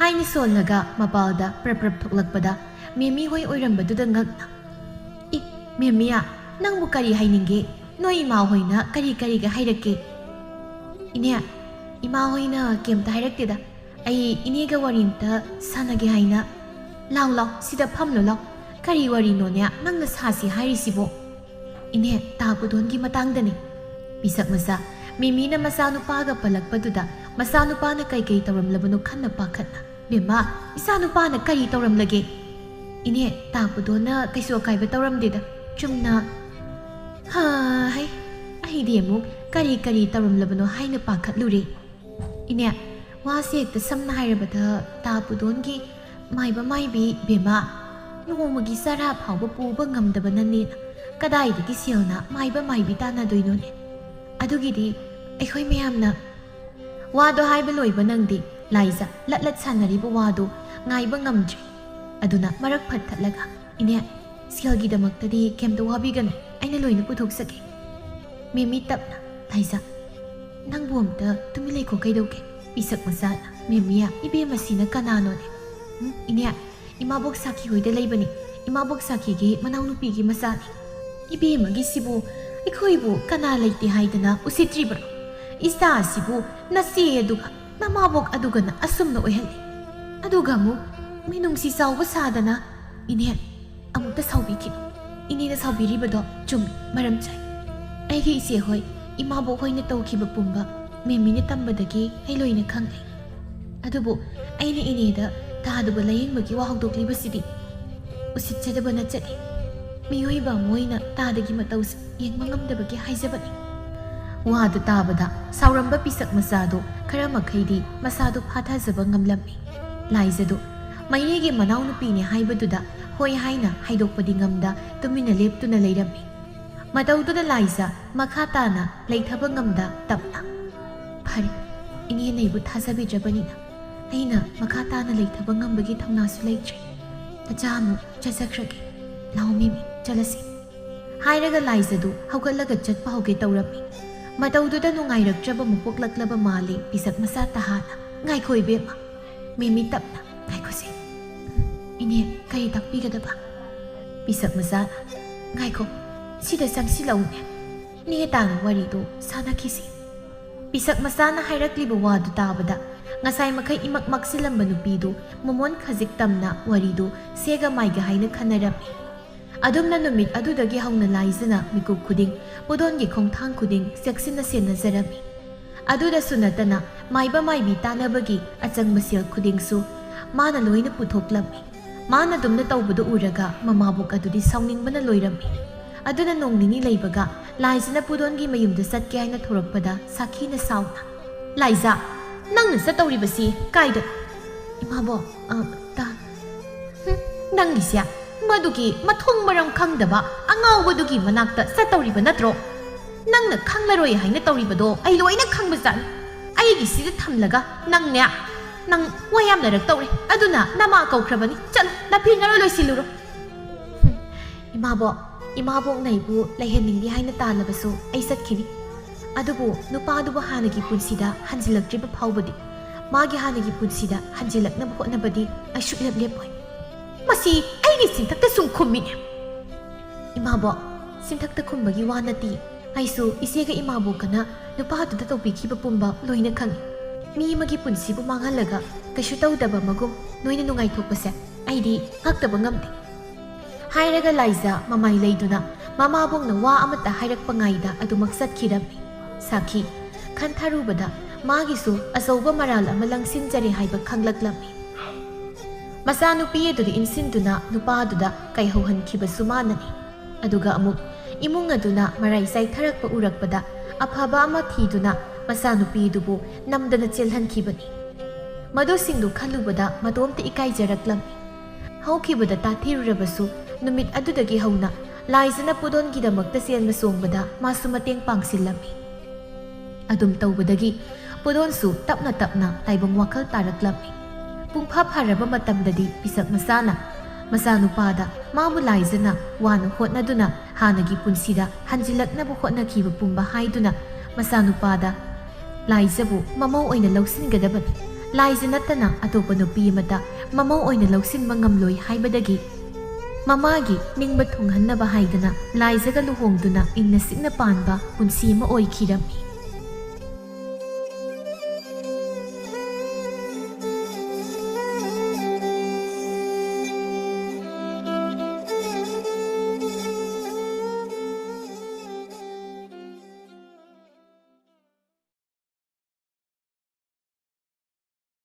ꯍꯥꯏꯅ ꯁꯣꯜꯂꯒ ꯃꯄꯥꯜꯗ ꯄ꯭ꯔꯞ ꯄ꯭ꯔꯞ ꯊꯣꯛꯂꯛꯄꯗ ꯃꯦꯃꯤ ꯍꯣꯏ ꯑꯣꯏꯔꯝꯕꯗꯨꯗ ꯉꯛꯅ ꯏ ꯃꯦꯃꯤꯌꯥ ꯅꯪꯕꯨ ꯀꯔꯤ ꯍꯥꯏꯅꯤꯡꯒꯦ ꯅꯣꯏ ꯏꯃꯥ ꯍꯣꯏꯅ ꯀꯔꯤꯒ ꯍꯥꯏꯔꯛꯀꯦ ꯏꯅꯦ ꯏꯃꯥ ꯍꯣꯏꯅ ꯀꯩꯝꯇ ꯍꯥꯏꯔꯛꯇꯦꯗ ꯑꯩ ꯏꯅꯦꯒ ꯋꯥꯔꯤ ꯑꯝꯇ ꯁꯥꯟꯅꯒꯦ ꯍꯥꯏꯅ ꯂꯥꯎ ꯂꯥꯎ ꯁꯤꯗ ꯐꯝꯂꯣ ꯂꯥꯎ ꯀꯔꯤ ꯋꯥꯔꯤꯅꯣꯅꯦ ꯅꯪꯅ ꯁꯥꯁꯤ ꯍꯥꯏꯔꯤꯁꯤꯕꯣ ꯏꯅꯦ ꯇꯥꯄꯨꯗꯣꯟꯒꯤ ꯃꯇꯥꯡꯗꯅꯤ ꯄꯤꯁꯛ ꯃꯆꯥ ꯃꯤꯃꯤꯅ ꯃꯆꯥꯅꯨꯄꯥꯒ ꯄꯜꯂꯛꯄꯗꯨꯗ ꯃꯆꯥꯅꯨꯄꯥꯅ ꯀꯩ ꯇꯧꯔꯝꯂꯕꯅꯣ ꯈꯟꯅ ꯄꯥꯈꯠꯅ ꯕꯦꯝꯃ ꯏꯆꯥꯅꯨꯄꯥꯅ ꯀꯔꯤ ꯇꯧꯔꯝꯂꯒꯦ ꯏꯅꯦ ꯇꯥꯄꯨꯗꯣꯟꯅ ꯀꯩꯁꯨ ꯑꯀꯥꯏꯕ ꯇꯧꯔꯝꯗꯦꯗ ꯆꯨꯝꯅ ꯍꯩ ꯑꯩꯗꯤ ꯑꯃꯨꯛ ꯀꯔꯤ ꯇꯧꯔꯝꯂꯕꯅꯣ ꯍꯥꯏꯅ ꯄꯥꯈꯠꯂꯨꯔꯦ ꯏꯅꯦ ꯋꯥꯁꯦ ꯍꯦꯛꯇ ꯁꯝꯅ ꯍꯥꯏꯔꯕꯗ ꯇꯥꯄꯨꯗꯣꯟꯒꯤ ꯃꯥꯏꯕ ꯃꯥꯏꯕꯤ ꯕꯦꯝꯃ ꯅꯣꯡꯃꯒꯤ ꯆꯔꯥ ꯐꯥꯎꯕ ꯄꯨꯕ ꯉꯝꯗꯕꯅꯅꯦꯅ ꯀꯗꯥꯏꯗꯒꯤ ꯁꯦꯜꯅ ꯃꯥꯏꯕ ꯃꯥꯏꯕꯤ ꯇꯥꯟꯅꯗꯣꯏꯅꯣꯅꯦ ꯑꯗꯨꯒꯤꯗꯤ ꯑꯩꯈꯣꯏ ꯃꯌꯥꯝꯅ ꯋꯥꯗꯣ ꯍꯥꯏꯕ ꯂꯣꯏꯕ ꯅꯪꯗꯤ ꯂꯥꯏꯖ ꯂꯠ ꯁꯥꯟꯅꯔꯤꯕ ꯋꯥꯗꯣ ꯉꯥꯏꯕ ꯉꯝꯗ꯭ꯔꯦ ꯑꯗꯨꯅ ꯃꯔꯛ ꯐꯠꯊꯠꯂꯒ ꯏꯅꯦ ꯁꯦꯜꯒꯤꯗꯃꯛꯇꯗꯤ ꯀꯩꯝꯇ ꯋꯥꯕꯤꯒꯅꯨ ꯑꯩꯅ ꯂꯣꯏꯅ ꯄꯨꯊꯣꯛꯆꯒꯦ ꯃꯦꯃꯤ ꯇꯞꯅ ꯂꯥꯏꯖ ꯅꯪꯕꯨ ꯑꯝꯇ ꯇꯨꯃꯤꯟ ꯂꯩꯈꯣ ꯀꯩꯗꯧꯒꯦ ꯄꯤꯁꯛ ꯃꯆꯥꯅ ꯃꯦꯃꯤꯌꯥ ꯏꯕꯦꯝꯃꯁꯤꯅ ꯀꯅꯥꯅꯣꯅꯦ ꯏꯅꯦ ꯏꯃꯥꯕꯣꯛ ꯁꯥꯈꯤ ꯍꯣꯏꯗ ꯂꯩꯕꯅꯤ ꯏꯃꯥꯕꯣꯛ ꯁꯥꯈꯤꯒꯤ ꯃꯅꯥꯎꯅꯨꯄꯤꯒꯤ ꯃꯆꯥꯅꯤ ꯏꯕꯦꯝꯃꯒꯤꯁꯤꯕꯨ ꯑꯩꯈꯣꯏꯕꯨ ꯀꯅꯥ ꯂꯩꯇꯦ ꯍꯥꯏꯗꯅ ꯎꯁꯤꯠꯇ꯭ꯔꯤꯕ꯭ꯔꯣ ꯏꯆꯥꯁꯤꯕꯨ ꯅꯆꯦ ꯑꯗꯨꯒ ꯅꯃꯥꯕꯣꯛ ꯑꯗꯨꯒꯅ ꯑꯁꯨꯝꯅ ꯑꯣꯏꯍꯜꯂꯤ ꯑꯗꯨꯒ ꯑꯃꯨꯛ ꯃꯤꯅꯨꯡꯁꯤ ꯆꯥꯎꯕ ꯁꯥꯗꯅ ꯏꯅꯦ ꯑꯃꯨꯛꯇ ꯁꯥꯎꯕꯤꯈꯤꯅꯨ ꯏꯅꯦꯅ ꯁꯥꯎꯕꯤꯔꯤꯕꯗꯣ ꯆꯨꯝꯃꯤ ꯃꯔꯝ ꯆꯥꯏ ꯑꯩꯒꯤ ꯏꯆꯦ ꯍꯣꯏ ꯏꯃꯥꯕꯣꯛ ꯍꯣꯏꯅ ꯇꯧꯈꯤꯕ ꯄꯨꯝꯕ ꯃꯦꯃꯤꯅ ꯇꯝꯕꯗꯒꯤ ꯑꯩ ꯂꯣꯏꯅ ꯈꯪꯉꯦ ꯑꯗꯨꯕꯨ ꯑꯩꯅ ꯏꯅꯦꯗ ꯇꯥꯗꯕ ꯂꯥꯌꯦꯡꯕꯒꯤ ꯋꯥ ꯍꯧꯗꯣꯛꯂꯤꯕꯁꯤꯗꯤ ꯎꯁꯤꯠꯆꯗꯕ ꯅꯠꯆꯗꯦ ꯃꯤꯑꯣꯏꯕ ꯑꯃ ꯑꯣꯏꯅ ꯇꯥꯗꯒꯤ ꯃꯇꯧꯁꯤ ꯌꯦꯡꯕ ꯉꯝꯗꯕꯒꯤ ꯍꯥꯏꯖꯕꯅꯤ ꯋꯥꯗꯨ ꯇꯥꯕꯗ ꯁꯥꯎꯔꯝꯕ ꯄꯤꯁꯛ ꯃꯆꯥꯗꯣ ꯈꯔ ꯃꯈꯩꯗꯤ ꯃꯁꯥꯗꯨ ꯐꯥꯊꯖꯕ ꯉꯝꯂꯝꯃꯤ ꯂꯥꯏꯖꯗꯨ ꯃꯩꯅꯤꯒꯤ ꯃꯅꯥꯎꯅꯨꯄꯤꯅꯤ ꯍꯥꯏꯕꯗꯨꯗ ꯍꯣꯏ ꯍꯥꯏꯅ ꯍꯥꯏꯗꯣꯛꯄꯗꯤ ꯉꯝꯗ ꯇꯨꯃꯤꯟꯅ ꯂꯦꯞꯇꯨꯅ ꯂꯩꯔꯝꯃꯤ ꯃꯇꯧꯗꯨꯗ ꯂꯥꯏꯖ ꯃꯈꯥ ꯇꯥꯅ ꯂꯩꯊꯕ ꯉꯝꯗ ꯇꯞꯅ ꯐꯔꯦ ꯏꯅꯦꯅ ꯑꯩꯕꯨ ꯊꯥꯖꯕꯤꯗ꯭ꯔꯕꯅꯤꯅ ꯑꯩꯅ ꯃꯈꯥ ꯇꯥꯅ ꯂꯩꯊꯕ ꯉꯝꯕꯒꯤ ꯊꯧꯅꯥꯁꯨ ꯂꯩꯇ꯭ꯔꯦ ꯅꯆꯥ ꯑꯃꯨꯛ ꯆꯠꯆꯈ꯭ꯔꯒꯦ ꯂꯥꯎ ꯃꯦꯃꯤ ꯆꯠꯂꯁꯤ ꯍꯥꯏꯔꯒ ꯂꯥꯏꯖꯗꯨ ꯍꯧꯒꯠꯂꯒ ꯆꯠꯄ ꯍꯧꯒꯦ ꯇꯧꯔꯝꯃꯤ ꯃꯇꯧꯗꯨꯗ ꯅꯨꯡꯉꯥꯏꯔꯛꯇ꯭ꯔꯕ ꯃꯄꯣꯛꯂꯛꯂꯕ ꯃꯥꯜꯂꯤ ꯄꯤꯁꯛ ꯃꯆꯥ ꯇꯍꯥꯅ ꯉꯥꯏꯈꯣ ꯏꯕꯦꯝꯃ ꯃꯦꯃꯤ ꯇꯞꯅ ꯉꯥꯏꯈꯣꯁꯦ ꯏꯅꯦ ꯀꯔꯤ ꯇꯥꯛꯄꯤꯒꯗꯕ ꯄꯤꯁꯛ ꯃꯆꯥꯅ ꯉꯥꯏꯈꯣ ꯁꯤꯗ ꯆꯪꯁꯤꯜꯂꯛꯎꯅꯦ ꯅꯦ ꯇꯥꯅ ꯋꯥꯔꯤꯗꯣ ꯁꯥꯟꯅꯈꯤꯁꯤ ꯄꯤꯁꯛ ꯃꯆꯥꯅ ꯍꯥꯏꯔꯛꯂꯤꯕ ꯋꯥꯗꯨ ꯇꯥꯕꯗ ꯉꯁꯥꯏ ꯃꯈꯩ ꯏꯃꯛ ꯃꯛꯁꯤꯜꯂꯝꯕ ꯅꯨꯄꯤꯗꯨ ꯃꯃꯣꯟ ꯈꯖꯤꯛ ꯇꯝꯅ ꯋꯥꯔꯤꯗꯨ ꯁꯦꯒ ꯃꯥꯏꯒ ꯍꯥꯏꯅ ꯈꯟꯅꯔꯝꯃꯤ ꯑꯗꯨꯝꯅ ꯅꯨꯃꯤꯠ ꯑꯗꯨꯗꯒꯤ ꯍꯧꯅ ꯂꯥꯏꯖꯅ ꯃꯤꯀꯨꯞ ꯈꯨꯗꯤꯡ ꯄꯨꯗꯣꯟꯒꯤ ꯈꯣꯡꯊꯥꯡ ꯈꯨꯗꯤꯡ ꯆꯦꯛꯁꯤꯟꯅ ꯁꯦꯟꯅꯖꯔꯝꯃꯤ ꯑꯗꯨꯗꯁꯨ ꯅꯠꯇꯅ ꯃꯥꯏꯕ ꯃꯥꯏꯕꯤ ꯇꯥꯟꯅꯕꯒꯤ ꯑꯆꯪꯕ ꯁꯦꯜ ꯈꯨꯗꯤꯡꯁꯨ ꯃꯥꯅ ꯂꯣꯏꯅ ꯄꯨꯊꯣꯛꯂꯝꯃꯤ ꯃꯥꯅ ꯑꯗꯨꯝꯅ ꯇꯧꯕꯗꯨ ꯎꯔꯒ ꯃꯃꯥꯕꯣꯛ ꯑꯗꯨꯗꯤ ꯁꯥꯎꯅꯤꯡꯕꯅ ꯂꯣꯏꯔꯝꯃꯤ ꯑꯗꯨꯅ ꯅꯣꯡ ꯅꯤꯅꯤ ꯂꯩꯕꯒ ꯂꯥꯏꯖꯅ ꯄꯨꯗꯣꯟꯒꯤ ꯃꯌꯨꯝꯗ ꯆꯠꯀꯦ ꯍꯥꯏꯅ ꯊꯣꯔꯛꯄꯗ ꯁꯥꯈꯤꯅ ꯁꯥꯎꯅ ꯂꯥꯏꯖ ꯅꯪꯅ ꯆꯠꯇꯧꯔꯤꯕꯁꯤ ꯀꯥꯏꯗ ꯏꯃꯥꯕꯣꯛ ꯅꯪꯒꯤꯁꯦ ꯃꯗꯨꯒꯤ ꯃꯊꯣꯡ ꯃꯔꯝ ꯈꯪꯗꯕ ꯑꯉꯥꯎꯕꯗꯨꯒꯤ ꯃꯅꯥꯛꯇ ꯆꯠꯇꯧꯔꯤꯕ ꯅꯠꯇ꯭ꯔꯣ ꯅꯪꯅ ꯈꯪꯂꯔꯣꯏ ꯍꯥꯏꯅ ꯇꯧꯔꯤꯕꯗꯣ ꯑꯩ ꯂꯣꯏꯅ ꯈꯪꯕꯖꯥꯠꯅꯤ ꯑꯩꯒꯤꯁꯤꯗ ꯊꯝꯂꯒ ꯅꯪ ꯋꯥ ꯌꯥꯝꯅꯔꯛꯇꯧꯔꯦ ꯑꯗꯨꯅ ꯅꯃꯥ ꯀꯧꯈ꯭ꯔꯕꯅꯤ ꯆꯠꯂꯨ ꯅꯐꯤ ꯅꯔꯣꯏ ꯂꯣꯏꯁꯤꯜꯂꯨꯔꯣ ꯏꯃꯥꯕꯣꯛꯅ ꯑꯩꯕꯨ ꯂꯩꯍꯟꯅꯤꯡꯉꯤ ꯍꯥꯏꯅ ꯇꯥꯜꯂꯕꯁꯨ ꯑꯩ ꯆꯠꯈꯤꯅꯤ ꯑꯗꯨꯕꯨ ꯅꯨꯄꯥꯗꯨꯕꯨ ꯍꯥꯟꯅꯒꯤ ꯄꯨꯟꯁꯤꯗ ꯍꯟꯖꯤꯜꯂꯛꯇ꯭ꯔꯤꯕ ꯐꯥꯎꯕꯗꯤ ꯃꯥꯒꯤ ꯍꯥꯟꯅꯒꯤ ꯄꯨꯟꯁꯤꯗ ꯍꯟꯖꯤꯜꯂꯛꯅꯕ ꯍꯣꯠꯅꯕꯗꯤ ꯑꯩ ꯁꯨꯛꯂꯦꯞ ꯂꯦꯞꯄꯣꯏ ꯃꯁꯤ ꯑꯩꯒꯤ ꯆꯤꯟꯊꯛꯇ ꯁꯨꯝ ꯈꯨꯝꯃꯤꯅꯦ ꯏꯃꯥꯕꯣꯛ ꯆꯤꯟꯊꯛꯇ ꯈꯨꯝꯕꯒꯤ ꯋꯥ ꯅꯠꯇꯦ ꯑꯩꯁꯨ ꯏꯆꯦꯒ ꯏꯃꯥꯕꯣꯛꯀꯅ ꯅꯨꯄꯥꯗꯨꯗ ꯇꯧꯕꯤꯈꯤꯕ ꯄꯨꯝꯕ ꯂꯣꯏꯅ ꯈꯪꯉꯤ ꯃꯤ ꯑꯃꯒꯤ ꯄꯨꯟꯁꯤꯕꯨ ꯃꯥꯡꯍꯜꯂꯒ ꯀꯩꯁꯨ ꯇꯧꯗꯕ ꯃꯒꯨꯝ ꯅꯣꯏꯅ ꯅꯨꯡꯉꯥꯏꯊꯣꯛꯄꯁꯦ ꯑꯩꯗꯤ ꯉꯛꯇꯕ ꯉꯝꯗꯦ ꯍꯥꯏꯔꯒ ꯂꯥꯏꯖ ꯃꯃꯥꯏ ꯂꯩꯗꯨꯅ ꯃꯃꯥꯕꯣꯛꯅ ꯋꯥ ꯑꯃꯠꯇ ꯍꯥꯏꯔꯛꯄ ꯉꯥꯏꯗ ꯑꯗꯨꯃꯛ ꯆꯠꯈꯤꯔꯝꯃꯤ ꯁꯥꯈꯤ ꯈꯟꯊꯔꯨꯕꯗ ꯃꯥꯒꯤꯁꯨ ꯑꯆꯧꯕ ꯃꯔꯥꯜ ꯑꯃ ꯂꯪꯁꯤꯟꯖꯔꯦ ꯍꯥꯏꯕ ꯈꯪꯂꯛꯂꯝꯃꯤ ꯃꯆꯥꯅꯨꯄꯤ ꯑꯗꯨꯗ ꯏꯟꯁꯤꯟꯗꯨꯅ ꯅꯨꯄꯥꯗꯨꯗ ꯀꯩꯍꯧꯍꯟꯈꯤꯕꯁꯨ ꯃꯥꯅꯅꯤ ꯑꯗꯨꯒ ꯑꯃꯨꯛ ꯏꯃꯨꯡ ꯑꯗꯨꯅ ꯃꯔꯥꯏ ꯆꯥꯏꯊꯔꯛꯄ ꯎꯔꯛꯄꯗ ꯑꯐꯕ ꯑꯃ ꯊꯤꯗꯨꯅ ꯃꯆꯥꯅꯨꯄꯤꯗꯨꯕꯨ ꯅꯝꯗꯅ ꯆꯦꯜꯍꯟꯈꯤꯕꯅꯤ ꯃꯗꯨꯁꯤꯡꯗꯨ ꯈꯜꯂꯨꯕꯗ ꯃꯇꯣꯝꯇ ꯏꯀꯥꯏꯖꯔꯛꯂꯝꯃꯤ ꯍꯧꯈꯤꯕꯗ ꯇꯥꯊꯤꯔꯨꯔꯕꯁꯨ ꯅꯨꯃꯤꯠ ꯑꯗꯨꯗꯒꯤ ꯍꯧꯅ ꯂꯥꯏꯖꯅ ꯄꯨꯗꯣꯟꯒꯤꯗꯃꯛꯇ ꯆꯦꯟꯕ ꯆꯣꯡꯕꯗ ꯃꯥꯁꯨ ꯃꯇꯦꯡ ꯄꯥꯡꯁꯤꯜꯂꯝꯃꯤ꯫ ꯑꯗꯨꯝ ꯇꯧꯕꯗꯒꯤ ꯄꯨꯗꯣꯟꯁꯨ ꯇꯞꯅ ꯇꯞꯅ ꯇꯥꯏꯕꯪ ꯋꯥꯈꯜ ꯇꯥꯔꯛꯂꯝꯃꯤ꯫ ꯄꯨꯡꯐꯥ ꯐꯔꯕ ꯃꯇꯝꯗꯗꯤ ꯄꯤꯁꯛ ꯃꯆꯥꯅ ꯃꯆꯥꯅꯨꯄꯥꯗ ꯃꯥꯕꯨ ꯂꯥꯏꯖꯅ ꯋꯥꯅ ꯍꯣꯠꯅꯗꯨꯅ ꯍꯥꯟꯅꯒꯤ ꯄꯨꯟꯁꯤꯗ ꯍꯟꯖꯤꯜꯂꯛꯅꯕ ꯍꯣꯠꯅꯈꯤꯕ ꯄꯨꯝꯕ ꯍꯥꯏꯗꯨꯅ ꯃꯆꯥꯅꯨꯄꯥꯗ ꯂꯥꯏꯖꯕꯨ ꯃꯃꯧ ꯑꯣꯏꯅ ꯂꯧꯁꯤꯟꯒꯗꯕꯅꯤ, ꯂꯥꯏꯖ ꯅꯠꯇꯅ ꯑꯇꯣꯞꯄ ꯅꯨꯄꯤ ꯑꯃꯗ ꯃꯃꯧ ꯑꯣꯏꯅ ꯂꯧꯁꯤꯟꯕ ꯉꯝꯂꯣꯏ ꯍꯥꯏꯕꯗꯒꯤ ꯃꯃꯥꯒꯤ ꯅꯤꯡꯕ ꯊꯨꯡꯍꯟꯅꯕ ꯍꯥꯏꯗꯅ ꯂꯥꯏꯖꯒ ꯂꯨꯍꯣꯡꯗꯨꯅ ꯏꯪꯅ ꯆꯤꯛꯅ ꯄꯥꯟꯕ ꯄꯨꯟꯁꯤ ꯑꯃ ꯑꯣꯏꯈꯤꯔꯝꯃꯤ꯫